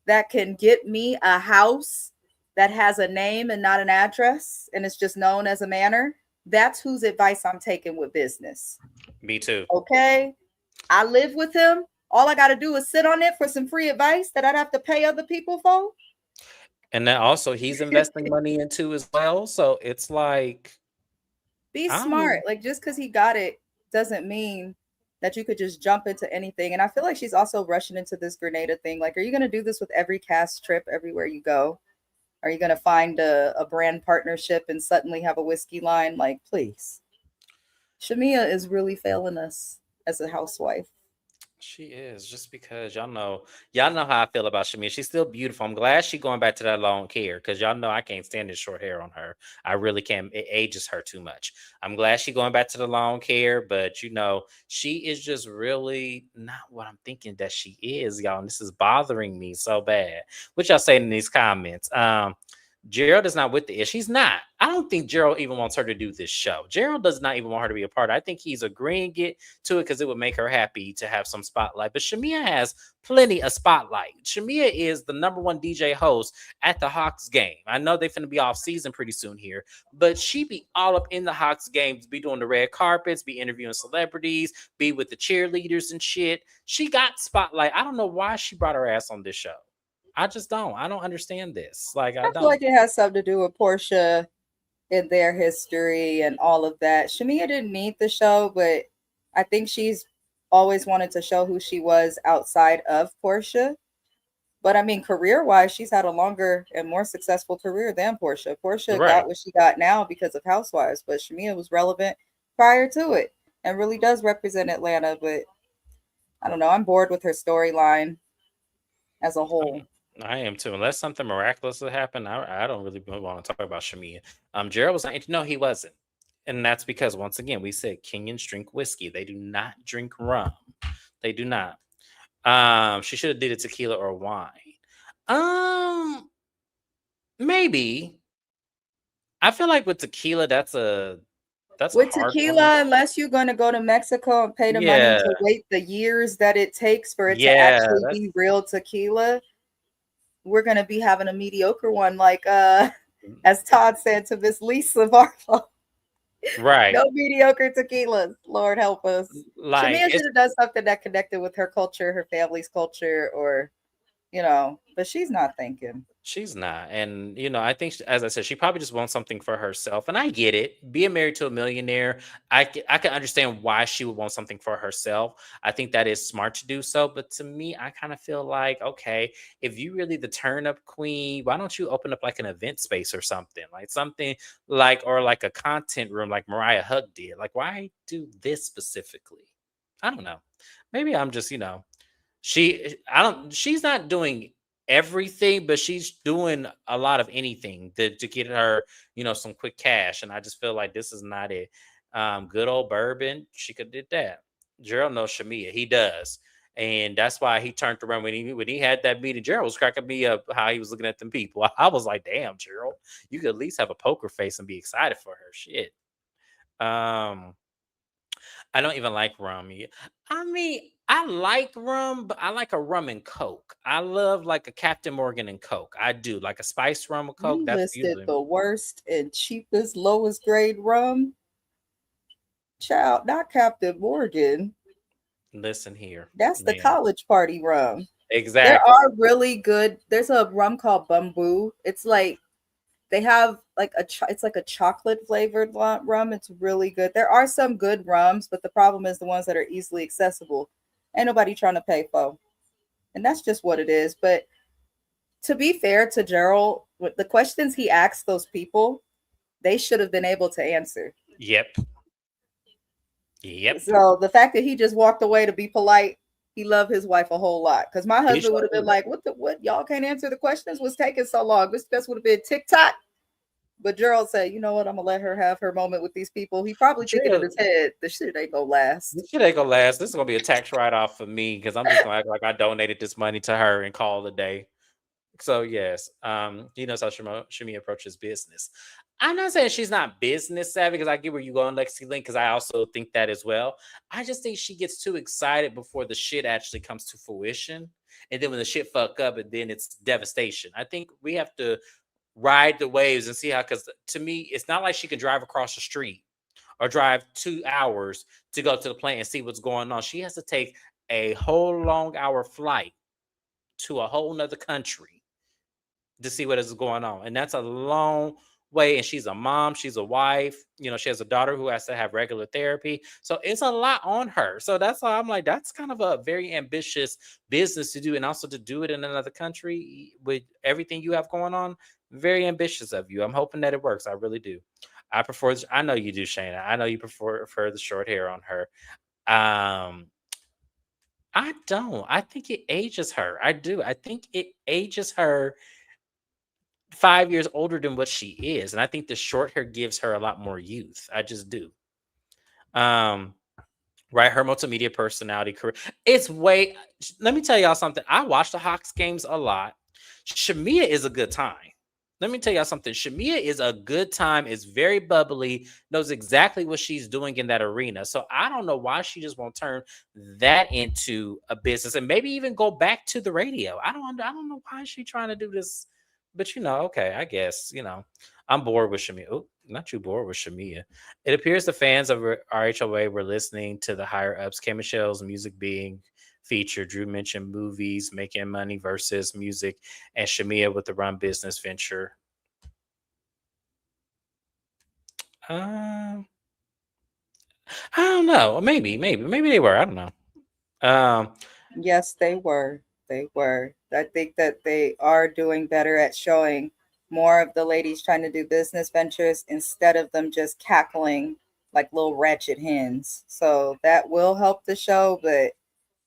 S2: that can get me a house that has a name and not an address and it's just known as a manor, that's whose advice I'm taking with business.
S1: Me too.
S2: Okay? I live with him. All I got to do is sit on it for some free advice that I'd have to pay other people for.
S1: And then also he's investing money into as well. So it's like,
S2: Be
S1: I don't
S2: smart.
S1: even.
S2: Like just because he got it doesn't mean that you could just jump into anything. And I feel like she's also rushing into this Grenada thing. Like, are you going to do this with every cast trip everywhere you go? Are you going to find a brand partnership and suddenly have a whiskey line? Like, please. Shamia is really failing us as a housewife.
S1: She is, just because y'all know how I feel about Shamia. She's still beautiful. I'm glad she going back to that long hair, because y'all know I can't stand this short hair on her. I really can't. It ages her too much. I'm glad she going back to the long hair, but she is just really not what I'm thinking that she is, y'all. And this is bothering me so bad. What y'all saying in these comments? Gerald is not with the ish. She's not. I don't think Gerald even wants her to do this show. Gerald does not even want her to be a part. I think he's agreeing it to it because it would make her happy to have some spotlight. But Shamia has plenty of spotlight. Shamia is the number one DJ host at the Hawks game. I know they're finna be off season pretty soon here, but she be all up in the Hawks games, be doing the red carpets, be interviewing celebrities, be with the cheerleaders and shit. She got spotlight. I don't know why she brought her ass on this show. I just don't. I don't understand this. Like, I
S2: I feel
S1: don't.
S2: like it has something to do with Portia and their history and all of that. Shamia didn't need the show, but I think she's always wanted to show who she was outside of Portia. But I mean, career wise, she's had a longer and more successful career than Portia. Portia got
S1: Right.
S2: what she got now because of Housewives, but Shamia was relevant prior to it and really does represent Atlanta. But I don't know. I'm bored with her storyline as a whole.
S1: I am too. Unless something miraculous has happened, I don't really want to talk about Shamia. Gerald was not. No, he wasn't, and that's because once again we said Kenyans drink whiskey. They do not drink rum. They do not. She should have did a tequila or wine. Um, maybe. I feel like with tequila, that's a
S2: With
S1: hard one.
S2: tequila, unless you're going to go to Mexico and pay the money
S1: Yeah,
S2: to wait the years that it takes for it to
S1: yeah.
S2: actually
S1: That's
S2: be real tequila, we're going to be having a mediocre one, like as Todd said to Miss Lisa Barlow.
S1: right.
S2: No mediocre tequilas. Lord help us.
S1: Like
S2: Shamia should
S1: it's
S2: have done something that connected with her culture, her family's culture, or but she's not thinking.
S1: She's not. And, I think, as I said, she probably just wants something for herself. And I get it. Being married to a millionaire, I can understand why she would want something for herself. I think that is smart to do so. But to me, I kind of feel like, okay, if you really the turn up queen, why don't you open up like an event space or something? Like something or like a content room like Mariah Huck did. Like, why do this specifically? I don't know. Maybe I'm just, she's not doing everything, but she's doing a lot of anything to get her, some quick cash. And I just feel like this is not it. Good old bourbon, she could did that. Gerald knows Shamia, he does. And that's why he turned around when he had that meeting. Gerald was cracking me up how he was looking at them people. I was like, damn, Gerald, you could at least have a poker face and be excited for her. Shit. Um, I don't even like rum. I mean, I like rum, but I like a rum and Coke. I love like a Captain Morgan and Coke. I do like a spice rum with Coke.
S2: You
S1: That's
S2: listed
S1: usually
S2: the worst and cheapest, lowest grade rum. Child, not Captain Morgan.
S1: listen here,
S2: That's the
S1: man.
S2: college party rum. There
S1: Exactly.
S2: are really good. There's a rum called Bamboo. It's like they have like it's like a chocolate flavored rum. It's really good. There are some good rums, but the problem is the ones that are easily accessible. Ain't nobody trying to pay for, and that's just what it is. But to be fair to Gerald, with the questions he asked those people, they should have been able to answer.
S1: Yep. Yep.
S2: So the fact that he just walked away to be polite, he loved his wife a whole lot. Because my
S1: He
S2: husband would
S1: sure
S2: have been
S1: do.
S2: like, "What? Y'all can't answer the questions? What's taking so long? This would have been TikTok." But Gerald said, "You know what? I'm gonna let her have her moment with these people." He probably thinking in
S1: Gerald,
S2: his head, "The shit ain't gonna last."
S1: this shit ain't gonna last. This is gonna be a tax write off for me because I'm just gonna act like I donated this money to her and call it a day. So yes, he knows how Shami approaches business. I'm not saying she's not business savvy because I get where you going, Lexi Link, because I also think that as well. I just think she gets too excited before the shit actually comes to fruition, and then when the shit fuck up, and then it's devastation. I think we have to ride the waves and see how. Because to me, it's not like she can drive across the street or drive 2 hours to go to the plant and see what's going on. She has to take a whole long hour flight to a whole nother country to see what is going on. And that's a long way. And she's a mom, she's a wife, she has a daughter who has to have regular therapy. So it's a lot on her. So that's why I'm like, that's kind of a very ambitious business to do. And also to do it in another country with everything you have going on. Very ambitious of you. I'm hoping that it works. I really do. I prefer, I know you do, Shana. I know you prefer the short hair on her. Um, I don't. I think it ages her. I do. I think it ages her 5 years older than what she is. And I think the short hair gives her a lot more youth. I just do. Um, right. Her multimedia personality career. It's way, let me tell y'all something. I watch the Hawks games a lot. Shamia is a good time. Let me tell y'all something. Shamia is a good time, is very bubbly, knows exactly what she's doing in that arena. So I don't know why she just won't turn that into a business and maybe even go back to the radio. I don't know why she's trying to do this. But okay, I guess, I'm bored with Shamia. Oh, not you bored with Shamia. It appears the fans of RHOA were listening to the higher ups. K Michelle's music being featured. Drew mentioned movies, making money versus music, and Shamia with the Run Business venture. Um, I don't know. Maybe they were. I don't know. Um,
S2: Yes, they were. They were. I think that they are doing better at showing more of the ladies trying to do business ventures instead of them just cackling like little ratchet hens. So that will help the show, but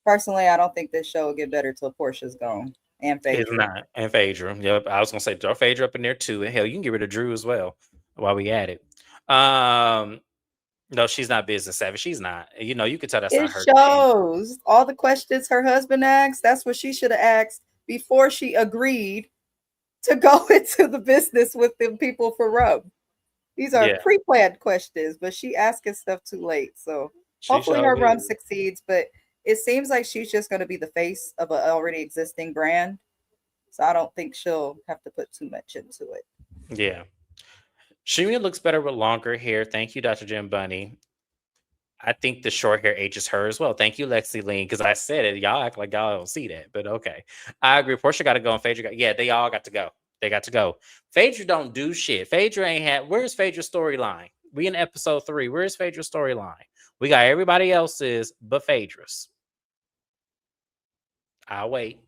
S2: personally, I don't think this show will get better till Portia's gone and
S1: it's
S2: Phaedra.
S1: not. And Phaedra. Yep. I was gonna say throw Phaedra up in there too. And hell, you can get rid of Drew as well while we at it. Um, no, she's not business savvy. She's not. You could tell that's
S2: It
S1: not her thing.
S2: shows all the questions her husband asked. That's what she should have asked before she agreed to go into the business with them people for Rub. These are
S1: Yeah,
S2: pre-planned questions, but she asking stuff too late. So
S1: she
S2: hopefully
S1: sure
S2: her run
S1: did.
S2: succeeds. But it seems like she's just going to be the face of an already existing brand. So I don't think she'll have to put too much into it.
S1: Yeah. Shamia looks better with longer hair. Thank you, Dr. Jim Bunny. I think the short hair ages her as well. Thank you, Lexi Lean, because I said it. Y'all act like y'all don't see that, but okay. I agree. Portia got to go and Phaedra got. Yeah, they all got to go. They got to go. Phaedra don't do shit. Phaedra ain't had. Where's Phaedra's storyline? We in episode 3. Where's Phaedra's storyline? We got everybody else's but Phaedra's. I'll wait.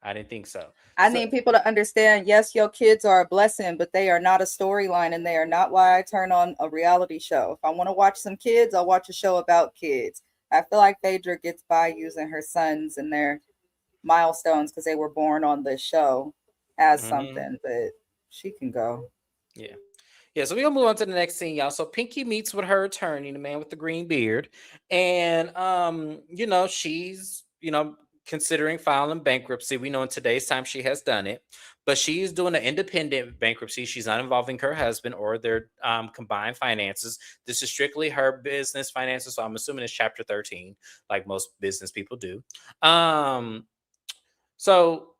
S1: I didn't think so.
S2: I
S1: So
S2: need people to understand, yes, your kids are a blessing, but they are not a storyline and they are not why I turn on a reality show. If I want to watch some kids, I'll watch a show about kids. I feel like Phaedra gets by using her sons and their milestones because they were born on this show as
S1: mhm,
S2: something, but she can go.
S1: yeah. Yeah, so we're gonna move on to the next scene, y'all. So Pinky meets with her attorney, the man with the green beard, and she's considering filing bankruptcy. We know in today's time she has done it, but she's doing an independent bankruptcy. She's not involving her husband or their combined finances. This is strictly her business finances. So I'm assuming it's Chapter 13, like most business people do. Um, so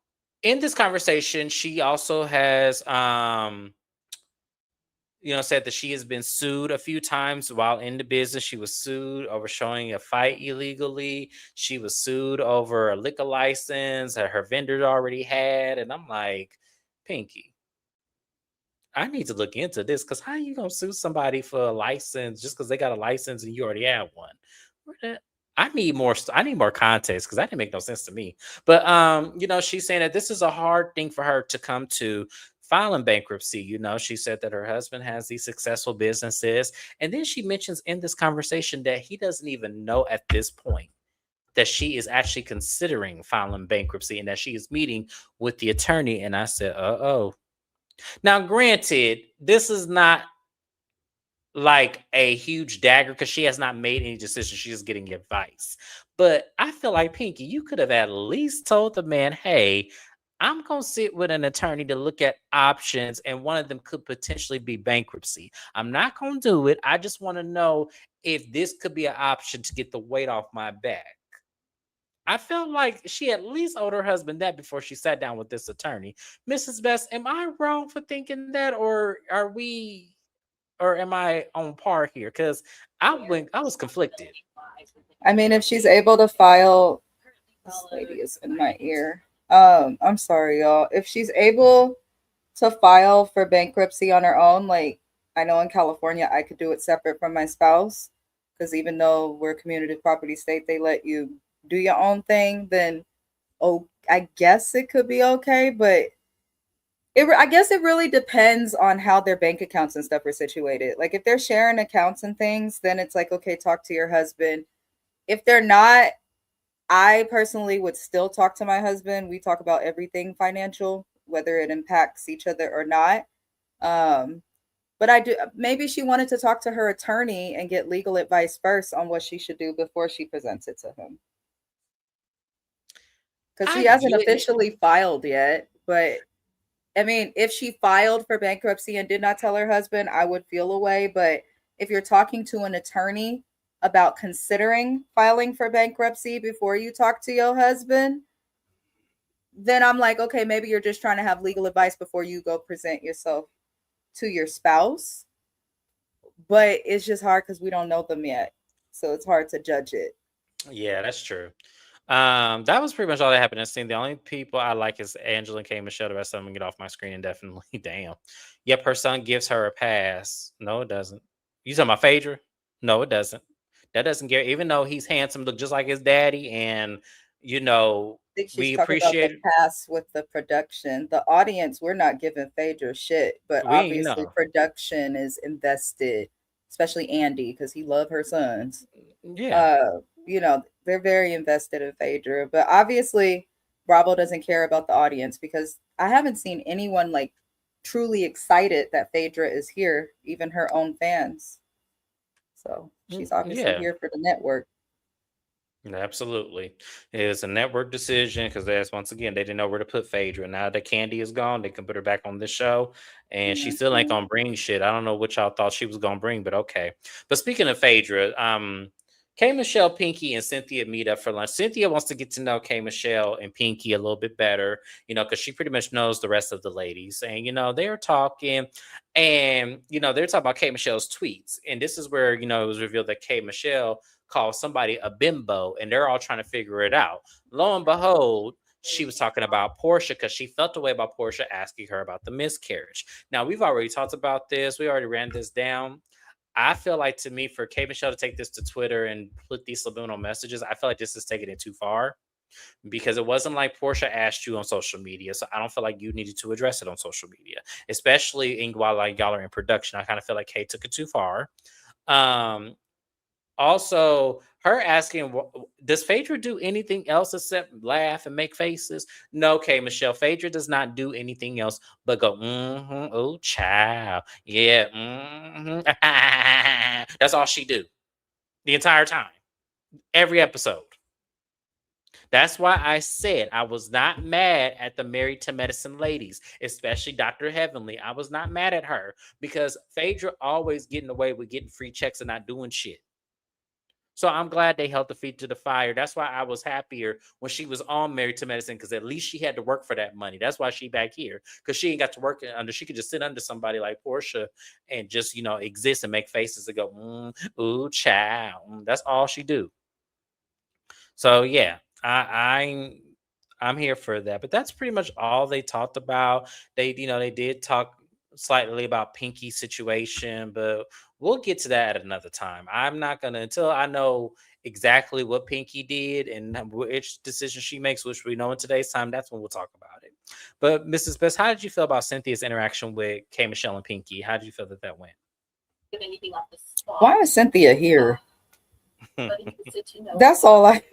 S1: in this conversation, she also has said that she has been sued a few times while in the business. She was sued over showing a fight illegally. She was sued over a liquor license that her vendor already had. And I'm like, Pinky, I need to look into this because how you gonna sue somebody for a license just because they got a license and you already have one? Where the- I need more. I need more context because that didn't make no sense to me. But she's saying that this is a hard thing for her to come to filing bankruptcy. She said that her husband has these successful businesses, and then she mentions in this conversation that he doesn't even know at this point that she is actually considering filing bankruptcy and that she is meeting with the attorney. And I said, oh. Now, granted, this is not like a huge dagger because she has not made any decision. She's getting advice. But I feel like, Pinky, you could have at least told the man, hey, I'm going to sit with an attorney to look at options, and one of them could potentially be bankruptcy. I'm not going to do it. I just want to know if this could be an option to get the weight off my back. I felt like she at least owed her husband that before she sat down with this attorney. Mrs. Best, am I wrong for thinking that, or am I on par here? Because I was conflicted.
S2: I mean, if she's able to file, this lady is in my ear. I'm sorry, y'all. If she's able to file for bankruptcy on her own. Like, I know in California, I could do it separate from my spouse because even though we're a community property state, they let you do your own thing. Then, oh, I guess it could be okay, but I guess it really depends on how their bank accounts and stuff are situated. Like, if they're sharing accounts and things, then it's like, okay, talk to your husband. If they're not, I personally would still talk to my husband. We talk about everything financial, whether it impacts each other or not. Um, but I do, maybe she wanted to talk to her attorney and get legal advice first on what she should do before she presents it to him. Because
S1: I
S2: she hasn't
S1: get it.
S2: officially filed yet. But I mean, if she filed for bankruptcy and did not tell her husband, I would feel away. But if you're talking to an attorney about considering filing for bankruptcy before you talk to your husband, then I'm like, okay, maybe you're just trying to have legal advice before you go present yourself to your spouse. But it's just hard because we don't know them yet. So it's hard to judge it.
S1: Yeah, that's true. That was pretty much all that happened in the scene. The only people I like is Angela and K. Michelle. The rest of them get off my screen indefinitely. Damn. Yep, her son gives her a pass. No, it doesn't. You talking about Phaedra? No, it doesn't. That doesn't get, even though he's handsome, look just like his daddy, and you know,
S2: I think she's
S1: we
S2: talking about the
S1: appreciate
S2: past with the production. The audience, we're not giving Phaedra shit, but
S1: we
S2: obviously
S1: know.
S2: production is invested, especially Andy, because he loved her sons.
S1: Yeah.
S2: uh they're very invested in Phaedra, but obviously Bravo doesn't care about the audience because I haven't seen anyone like truly excited that Phaedra is here, even her own fans. So she's obviously
S1: Yeah.
S2: here for the network.
S1: Absolutely. It's a network decision because that's once again they didn't know where to put Phaedra. Now that Candy is gone, they can put her back on this show, and she still ain't
S2: Mhm.
S1: gonna bring shit. I don't know what y'all thought she was gonna bring, but okay. But speaking of Phaedra, K Michelle, Pinky, and Cynthia meet up for lunch. Cynthia wants to get to know K Michelle and Pinky a little bit better, because she pretty much knows the rest of the ladies. And they're talking, and they're talking about K Michelle's tweets. And this is where it was revealed that K Michelle call somebody a bimbo, and they're all trying to figure it out. Lo and behold, she was talking about Portia because she felt the way about Portia asking her about the miscarriage. Now, we've already talked about this. We already ran this down. I feel like, to me, for K Michelle to take this to Twitter and put these subliminal messages, I feel like this is taking it too far because it wasn't like Portia asked you on social media. So I don't feel like you needed to address it on social media, especially while like y'all are in production. I kind of feel like Kay took it too far. Um, Also, her asking, does Phaedra do anything else except laugh and make faces? No, okay, Michelle. Phaedra does not do anything else but go, oh, child. Yeah. That's all she do the entire time, every episode. That's why I said I was not mad at the Married to Medicine ladies, especially Dr. Heavenly. I was not mad at her because Phaedra always getting away with getting free checks and not doing shit. So I'm glad they held the feet to the fire. That's why I was happier when she was on Married to Medicine, because at least she had to work for that money. That's why she back here, because she ain't got to work under. She could just sit under somebody like Portia and just exist and make faces and go, ooh, child. That's all she do. So yeah, I'm here for that. But that's pretty much all they talked about. They did talk slightly about Pinky's situation, but we'll get to that at another time. I'm not gonna, until I know exactly what Pinky did and which decision she makes, which we know in today's time. That's when we'll talk about it. But Mrs. Best, how did you feel about Cynthia's interaction with K Michelle and Pinky? How did you feel that went?
S2: Why is Cynthia here? That's all I.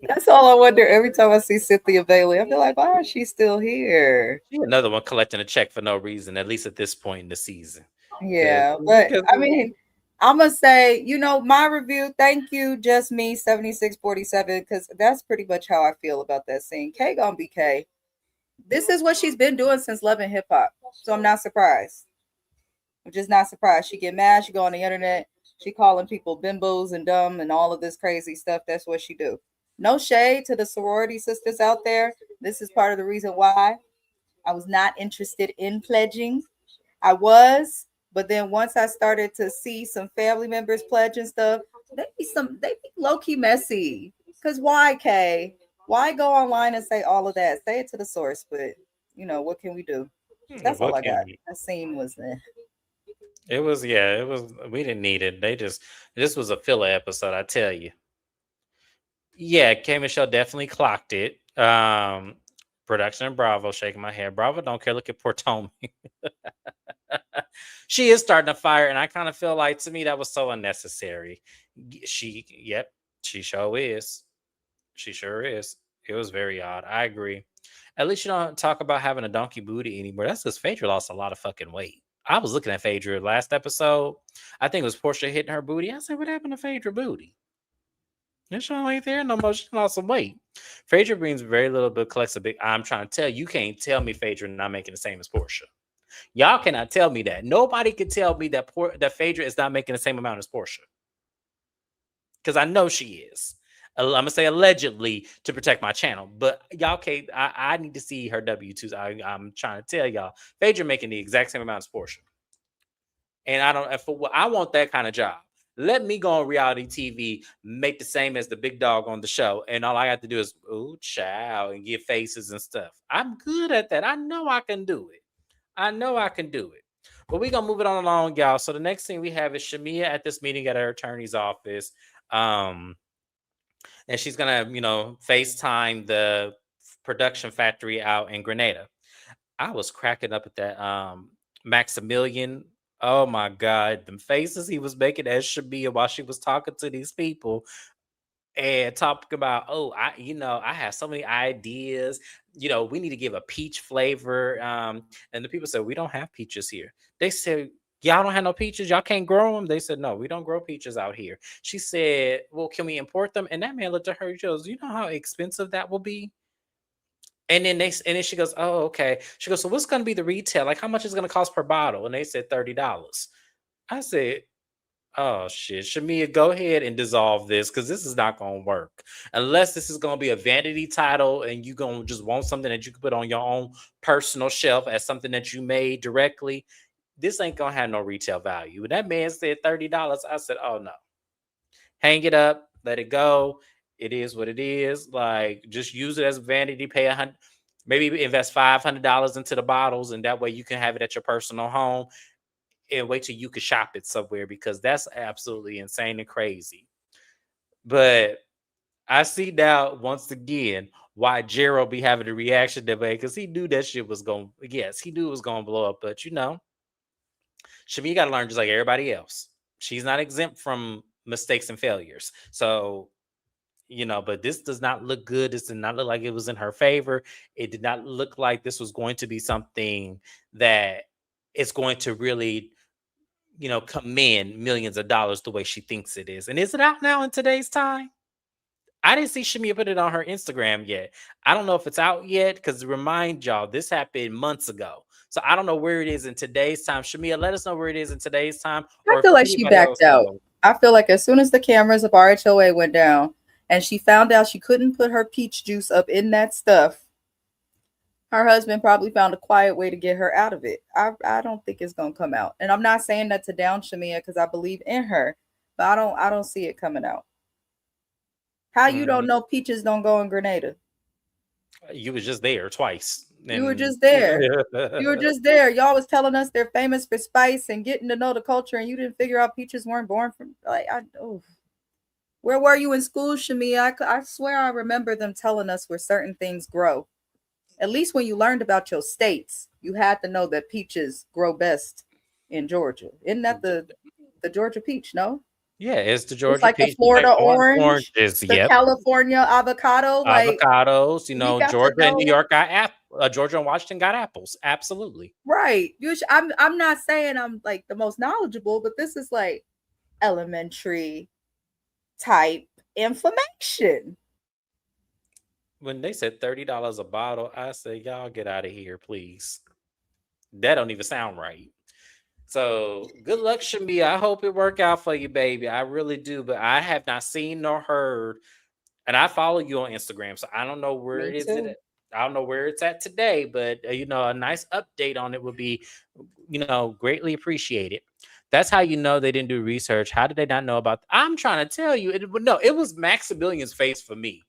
S2: That's all I wonder every time I see Cynthia Bailey. I feel like, why is she still here?
S1: She another one collecting a check for no reason, at least at this point in the season.
S2: Yeah, but I mean, I'm gonna say, my review. Thank you, just me, 7647, because that's pretty much how I feel about that scene. K gonna be K. This is what she's been doing since Love and Hip Hop, so I'm not surprised. I'm just not surprised. She get mad. She go on the internet. She calling people bimbos and dumb and all of this crazy stuff. That's what she do. No shade to the sorority sisters out there. This is part of the reason why I was not interested in pledging. I was, but then once I started to see some family members pledge and stuff, they be low key messy. Cause why, Kay? Why go online and say all of that? Say it to the source, but what can we do? That's all
S1: What
S2: I
S1: can
S2: got.
S1: we?
S2: That scene was
S1: It was, yeah, it was. We didn't need it. This was a filler episode, I tell you. Yeah, K Michelle definitely clocked it. Production and Bravo shaking my head. Bravo don't care. Look at poor Tommy. She is starting to fire, and I kind of feel like to me that was so unnecessary. Yep, she sure is. She sure is. It was very odd. I agree. At least you don't talk about having a donkey booty anymore. That's because Phaedra lost a lot of fucking weight. I was looking at Phaedra last episode. I think it was Portia hitting her booty. I said, "What happened to Phaedra booty? This show ain't there no more. She lost some weight." Phaedra brings very little, but collects a big. I'm trying to tell you, you can't tell me Phaedra not making the same as Portia. Y'all cannot tell me that. Nobody can tell me that Phaedra is not making the same amount as Portia, because I know she is. I'm gonna say allegedly to protect my channel, but y'all can't. I need to see her W-2s. I'm trying to tell y'all, Phaedra making the exact same amount as Portia, and I don't. For what I want that kind of job. Let me go on reality TV, make the same as the big dog on the show, and all I have to do is ooh, chow, and give faces and stuff. I'm good at that. I know I can do it. I know I can do it. But we're gonna move it on along, y'all. So the next thing we have is Shamia at this meeting at her attorney's office. Um, and she's gonna, FaceTime the production factory out in Grenada. I was cracking up at that Maximilian. Oh my god, the faces he was making as Shamia while she was talking to these people and talking about, oh, I have so many ideas. We need to give a peach flavor. And the people said, we don't have peaches here. They said, y'all don't have no peaches. Y'all can't grow them. They said, no, we don't grow peaches out here. She said, well, can we import them? And that man looked at her. He goes, you know how expensive that will be? And then she goes, oh, okay. She goes, so what's going to be the retail? Like, how much is it going to cost per bottle? And they said $30. I said, oh shit, Shamia, go ahead and dissolve this because this is not gonna work. Unless this is gonna be a vanity title and you gonna just want something that you can put on your own personal shelf as something that you made directly. This ain't gonna have no retail value. When that man said $30, I said, oh no. Hang it up, let it go. It is what it is. Like, just use it as vanity, pay maybe invest $500 into the bottles, and that way you can have it at your personal home and wait till you could shop it somewhere because that's absolutely insane and crazy. But I see now once again why Gerald be having a reaction debate because he knew that shit was going. Yes, he knew it was going to blow up. But Shami got to learn just like everybody else. She's not exempt from mistakes and failures. So but this does not look good. This did not look like it was in her favor. It did not look like this was going to be something that is going to really come in millions of dollars the way she thinks it is. And is it out now in today's time? I didn't see Shamia put it on her Instagram yet. I don't know if it's out yet because remind y'all, this happened months ago. So I don't know where it is in today's time. Shamia, let us know where it is in today's time,
S2: I
S1: or if
S2: feel like she
S1: anybody else
S2: backed out.
S1: knows.
S2: I feel like as soon as the cameras of RHOA went down and she found out she couldn't put her peach juice up in that stuff, her husband probably found a quiet way to get her out of it. I don't think it's gonna come out. And I'm not saying that to down Shamia because I believe in her, but I don't see it coming out. How you don't know peaches don't go in Grenada?
S1: You was just there twice.
S2: You were just there. You were just there. Y'all was telling us they're famous for spice and getting to know the culture, and you didn't figure out peaches weren't born from Where were you in school, Shamia? I swear I remember them telling us where certain things grow. At least when you learned about your states, you had to know that peaches grow best in Georgia. Isn't that the Georgia peach? No,
S1: Yeah, it's the
S2: it's
S1: Georgia
S2: like the
S1: peach,
S2: Florida
S1: like
S2: orange,
S1: oranges.
S2: the
S1: Yep,
S2: California avocado. Like
S1: avocados.
S2: we got to
S1: Georgia and New
S2: know.
S1: York got Georgia and Washington got apples. Absolutely.
S2: Right. I'm not saying I'm like the most knowledgeable, but this is like elementary type information.
S1: When they said $30 a bottle, I said, y'all get out of here, please. That don't even sound right. So good luck, Shamia. I hope it work out for you, baby. I really do. But I have not seen nor heard, and I follow you on Instagram, so I don't know where
S2: Me
S1: it is.
S2: too.
S1: I don't know where it's at today, but a nice update on it would be, greatly appreciated. That's how you know they didn't do research. How did they not know about? I'm trying to tell you, it was Maximilian's face for me,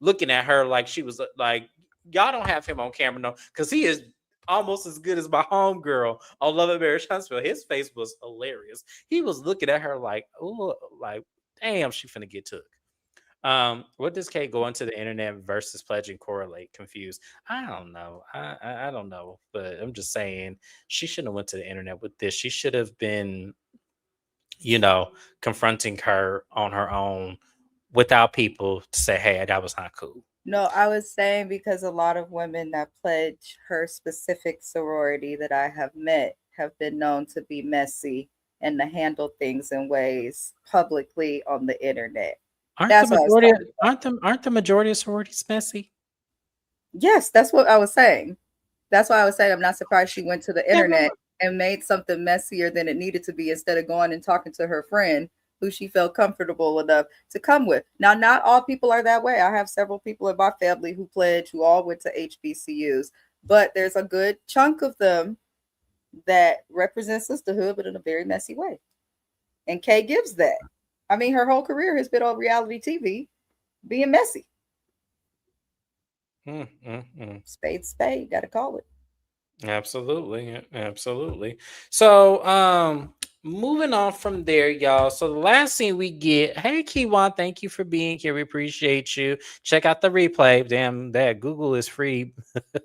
S1: looking at her like she was like, y'all don't have him on camera, no, because he is. almost as good as my homegirl on Love and Marriage Huntsville. His face was hilarious. He was looking at her like, oh, like, damn, she finna get took. What does Kate go into the internet versus pledging correlate? Confused. I don't know. I don't know, but I'm just saying she shouldn't have went to the internet with this. She should have been, you know, confronting her on her own without people to say, "Hey, that was not cool."
S2: No, I was saying because a lot of women that pledge her specific sorority that I have met have been known to be messy and to handle things in ways publicly on the internet.
S1: Aren't the
S2: That's what I was
S1: majority?
S2: talking about.
S1: Aren't the majority of sororities messy?
S2: Yes, that's what I was saying. That's why I was saying I'm not surprised she went to the
S1: Never.
S2: internet and made something messier than it needed to be instead of going and talking to her friend who she felt comfortable enough to come with. Now, not all people are that way. I have several people in my family who pledge who all went to HBCUs, but there's a good chunk of them that represent sisterhood, but in a very messy way. And Kay gives that. I mean, her whole career has been on reality TV being messy.
S1: Mm, mm, mm.
S2: Spade, gotta call it.
S1: Absolutely, absolutely. So, moving on from there, y'all. So the last scene we get, hey Keywan, thank you for being here. We appreciate you. Check out the replay. Damn, that Google is free.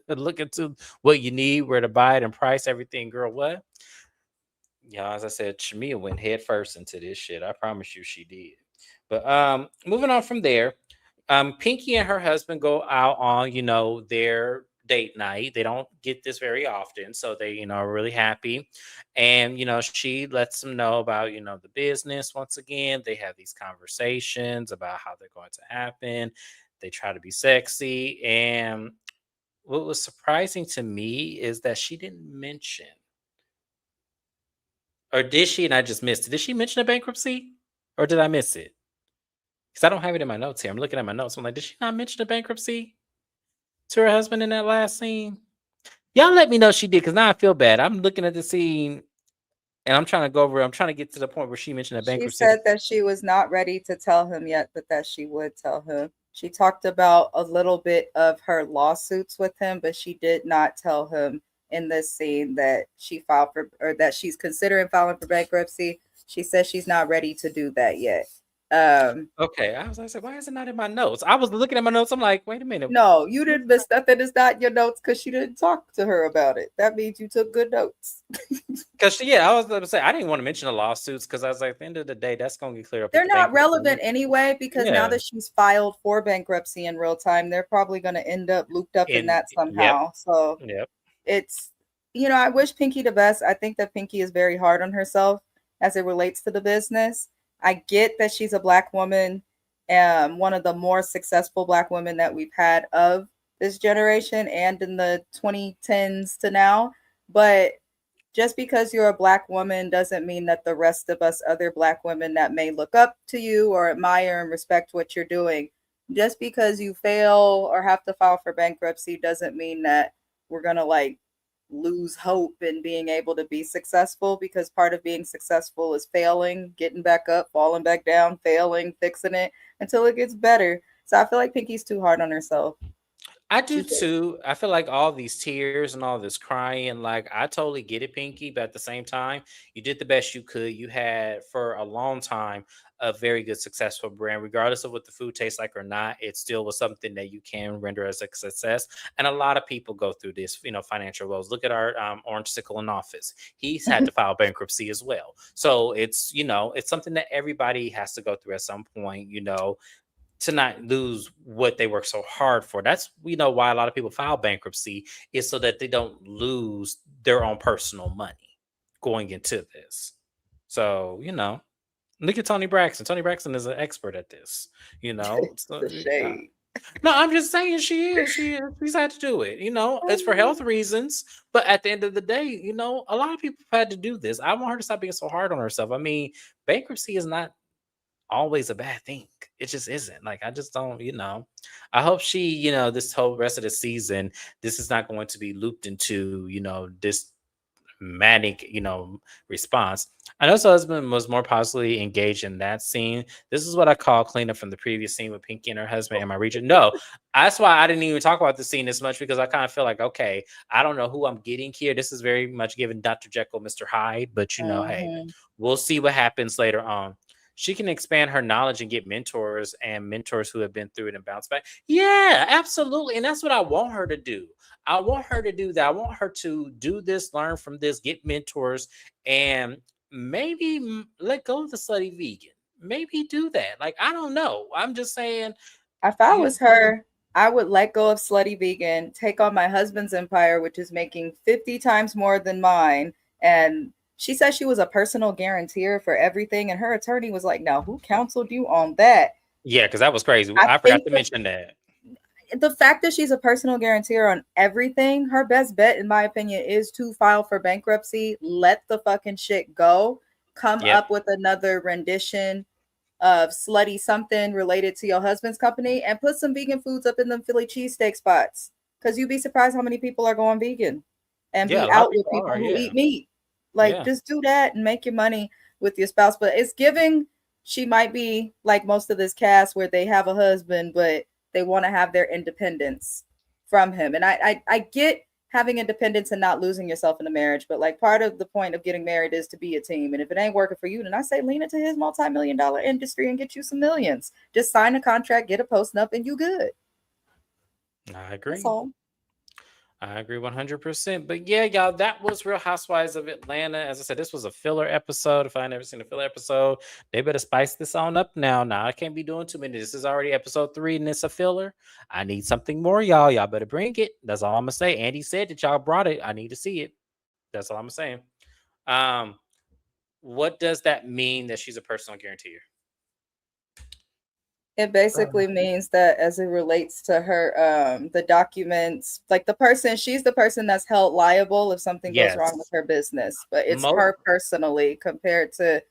S1: Look into what you need, where to buy it, and price everything, girl. What? Yeah, as I said, Shamia went head first into this shit. I promise you she did. But moving on from there, Pinky and her husband go out on, their date night. They don't get this very often, so they, are really happy. And, she lets them know about, the business once again. They have these conversations about how they're going to happen. They try to be sexy. And what was surprising to me is that she didn't mention, or did she? And I just missed it. Did she mention a bankruptcy? Or did I miss it? Because I don't have it in my notes here. I'm looking at my notes. I'm like, did she not mention a bankruptcy to her husband in that last scene? Y'all let me know she did, because now I feel bad. I'm looking at the scene and I'm trying to go over. I'm trying to get to the point where she mentioned a
S2: She
S1: bankruptcy.
S2: said that she was not ready to tell him yet, but that she would tell him. She talked about a little bit of her lawsuits with him, but she did not tell him in this scene that she filed for or that she's considering filing for bankruptcy. She says she's not ready to do that yet. Um,
S1: Okay, I said, why is it not in my notes? I was looking at my notes. I'm like, wait a minute.
S2: no, you didn't miss nothing. It's not in your notes because she didn't talk to her about it. That means you took good notes.
S1: Because, yeah, I was going to say, I didn't want to mention the lawsuits because I was like, at the end of the day, that's going to get cleared up with
S2: They're
S1: the
S2: not
S1: bankruptcy.
S2: relevant anyway because now
S1: Yeah.
S2: that she's filed for bankruptcy in real time, they're probably going to end up looped up in that
S1: Yep.
S2: somehow. So
S1: Yep.
S2: it's, I wish Pinky the best. I think that Pinky is very hard on herself as it relates to the business. I get that she's a Black woman, one of the more successful Black women that we've had of this generation and in the 2010s to now. But just because you're a Black woman doesn't mean that the rest of us other Black women that may look up to you or admire and respect what you're doing, just because you fail or have to file for bankruptcy doesn't mean that we're going to like lose hope in being able to be successful, because part of being successful is failing, getting back up, falling back down, failing, fixing it until it gets better. So I feel like Pinky's too hard on herself.
S1: I do
S2: She's very.
S1: too. I feel like all these tears and all this crying, like I totally get it, Pinky, but at the same time, you did the best you could. You had for a long time a very good, successful brand, regardless of what the food tastes like or not. It still was something that you can render as a success. And a lot of people go through this, financial woes. Look at our Orange Sickle in office. He's had to file bankruptcy as well. So it's something that everybody has to go through at some point. To not lose what they work so hard for. That's why a lot of people file bankruptcy, is so that they don't lose their own personal money going into this. So, look at Tony Braxton. Tony Braxton is an expert at this. So,
S2: The shade.
S1: no, I'm just saying she is. She's had to do it. It's for health reasons. But at the end of the day, a lot of people have had to do this. I want her to stop being so hard on herself. I mean, bankruptcy is not always a bad thing. It just isn't. Like, I just don't, I hope she, this whole rest of the season, this is not going to be looped into, this manic, response. I know his husband was more positively engaged in that scene. This is what I call cleanup from the previous scene with Pinky and her husband in my region. No, that's why I didn't even talk about the scene as much because I kind of feel like, okay, I don't know who I'm getting here. This is very much giving Dr. Jekyll, Mr. Hyde, but hey,
S2: Hmm.
S1: we'll see what happens later on. She can expand her knowledge and get mentors who have been through it and bounce back. Yeah, absolutely. And that's what I want her to do. I want her to do that. I want her to do this, learn from this, get mentors, and maybe let go of the slutty vegan. Maybe do that. Like, I don't know. I'm just saying,
S2: If I
S1: you
S2: was her, I would let go of slutty vegan, take on my husband's empire, which is making 50 times more than mine. And she said she was a personal guarantor for everything. And her attorney was like, now, who counseled you on that?
S1: yeah, because that was crazy.
S2: I
S1: I forgot
S2: think
S1: to mention that.
S2: the fact that she's a personal guarantor on everything, her best bet, in my opinion, is to file for bankruptcy, let the fucking shit go, come
S1: Yep.
S2: up with another rendition of slutty something related to your husband's company, and put some vegan foods up in them Philly cheesesteak spots. Because you'd be surprised how many people are going vegan and
S1: Yeah,
S2: be
S1: a lot of
S2: out with
S1: people
S2: people
S1: are.
S2: who
S1: Yeah.
S2: eat meat. Like,
S1: Yeah.
S2: just do that and make your money with your spouse. But it's giving she might be like most of this cast where they have a husband, but they want to have their independence from him. And I get having independence and not losing yourself in a marriage, but like part of the point of getting married is to be a team. And if it ain't working for you, then I say lean into his multi-million-dollar industry and get you some millions. Just sign a contract, get a post up, and you good.
S1: I
S2: That's
S1: agree.
S2: all.
S1: I agree 100%. But yeah, y'all, that was Real Housewives of Atlanta. As I said, this was a filler episode. If I never seen a filler episode, they better spice this on up now. Now, I can't be doing too many. This is already episode 3 and it's a filler. I need something more, y'all. Y'all better bring it. That's all I'm going to say. Andy said that y'all brought it. I need to see it. That's all I'm saying. Um, what does that mean that she's a personal guarantor?
S2: It basically means that as it relates to her, the documents, like she's the person that's held liable if something goes wrong with
S1: Yes.
S2: her business, but it's
S1: Most
S2: her personally compared to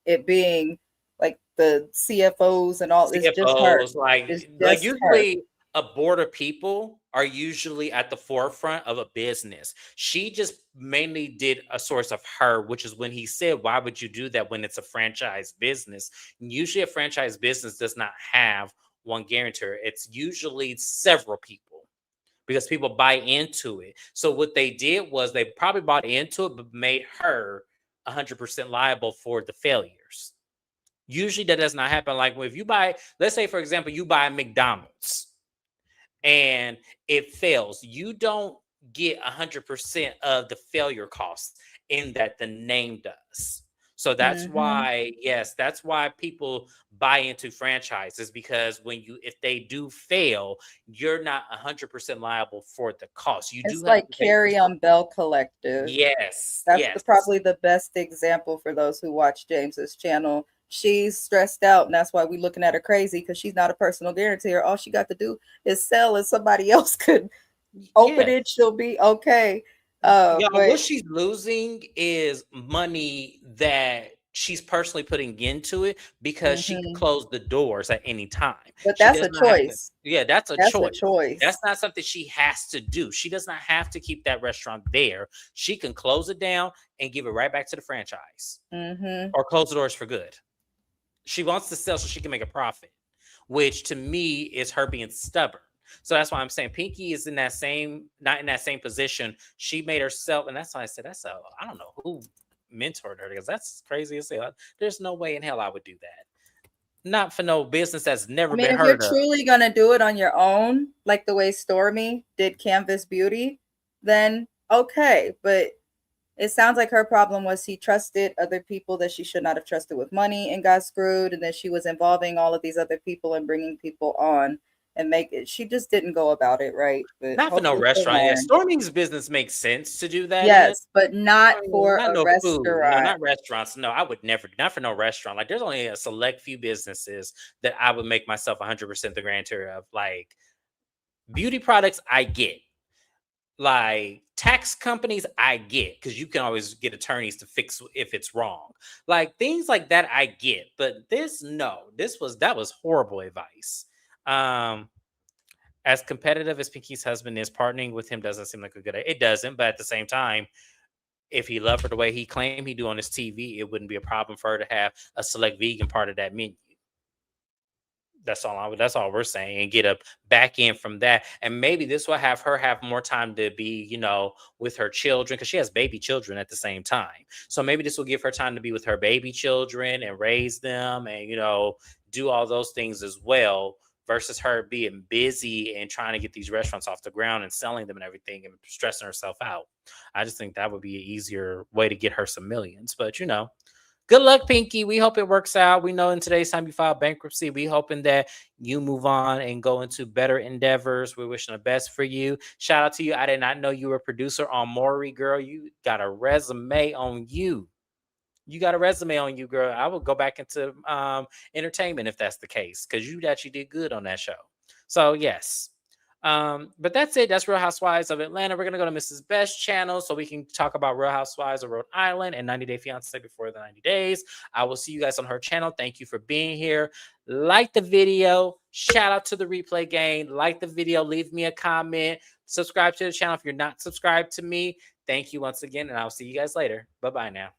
S2: it being like the CFOs and all. It's just her.
S1: CFOs,
S2: It's
S1: like
S2: just her.
S1: usually a board of people are usually at the forefront of a business. She just mainly did a source of her, which is when he said, "Why would you do that when it's a franchise business?" Usually, a franchise business does not have one guarantor. It's usually several people because people buy into it. So what they did was they probably bought into it, but made her 100% liable for the failures. Usually that does not happen. Like if you buy, let's say for example, you buy McDonald's and it fails, you don't get 100% of the failure costs in that the name does. So that's
S2: Hmm.
S1: why, yes, that's why people buy into franchises because if they do fail, you're not 100% liable for the cost. You do
S2: It's
S1: have
S2: like
S1: to pay for
S2: Carrie
S1: some.
S2: on Bell Collective.
S1: Yes,
S2: That's
S1: yes.
S2: probably the best example for those who watch James's channel. She's stressed out, and that's why we're looking at her crazy because she's not a personal guarantor. All she got to do is sell, and somebody else could open
S1: Yes.
S2: it. She'll be okay.
S1: Yeah,
S2: But
S1: what she's losing is money that she's personally putting into it because she could
S2: mhm.
S1: close the doors at any time.
S2: But
S1: She
S2: that's
S1: does
S2: a
S1: not have to.
S2: choice.
S1: Yeah, that's a
S2: That's a
S1: choice. That's
S2: choice.
S1: not something she has to do. She does not have to keep that restaurant there. She can close it down and give it right back to the franchise
S2: Hmm.
S1: or close the doors for good. She wants to sell so she can make a profit, which to me is her being stubborn. So that's why I'm saying Pinky is not in that same position. She made herself, and that's why I said I don't know who mentored her because that's crazy as hell. There's no way in hell I would do that. Not for no business that's
S2: I
S1: never
S2: mean,
S1: been
S2: if you're
S1: heard of.
S2: truly gonna do it on your own, like the way Stormy did Canvas Beauty, then okay. But it sounds like her problem was she trusted other people that she should not have trusted with money and got screwed, and then she was involving all of these other people and bringing people on and make it. She just didn't go about it right, but
S1: Not for no
S2: hopefully she'll
S1: restaurant. Yeah,
S2: learn.
S1: Storming's business makes sense to do that in.
S2: Yes, but not for
S1: Not
S2: a
S1: no food. No,
S2: restaurant.
S1: not restaurants. No, I would never. Not for no restaurant. Like, there's only a select few businesses that I would make myself 100% the grantor of. Like beauty products, I get. Like tax companies, I get because you can always get attorneys to fix if it's wrong. Like things like that, I get. But this, no, that was horrible advice. Um, as competitive as Pinky's husband is, partnering with him doesn't seem like a good idea. It doesn't, but at the same time if he loved her the way he claimed he do on his TV, it wouldn't be a problem for her to have a select vegan part of that menu. That's all we're saying, and get a back end from that. And maybe this will have her have more time to be, with her children, because she has baby children at the same time. So maybe this will give her time to be with her baby children and raise them, and do all those things as well, versus her being busy and trying to get these restaurants off the ground and selling them and everything and stressing herself out. I just think that would be an easier way to get her some millions. But good luck, Pinky. We hope it works out. We know in today's time you filed bankruptcy. We hoping that you move on and go into better endeavors. We're wishing the best for you. Shout out to you. I did not know you were a producer on Maury, girl. You got a resume on you. You got a resume on you, girl. I would go back into entertainment if that's the case, because you actually did good on that show. So yes. But that's it. That's Real Housewives of Atlanta. We're gonna go to Mrs. Best channel so we can talk about Real Housewives of Rhode Island and 90 Day Fiance before the 90 days. I will see you guys on her channel. Thank you for being here. Like the video. Shout out to the replay gang. Like the video. Leave me a comment. Subscribe to the channel if you're not subscribed to me. Thank you once again, and I'll see you guys later. Bye-bye now.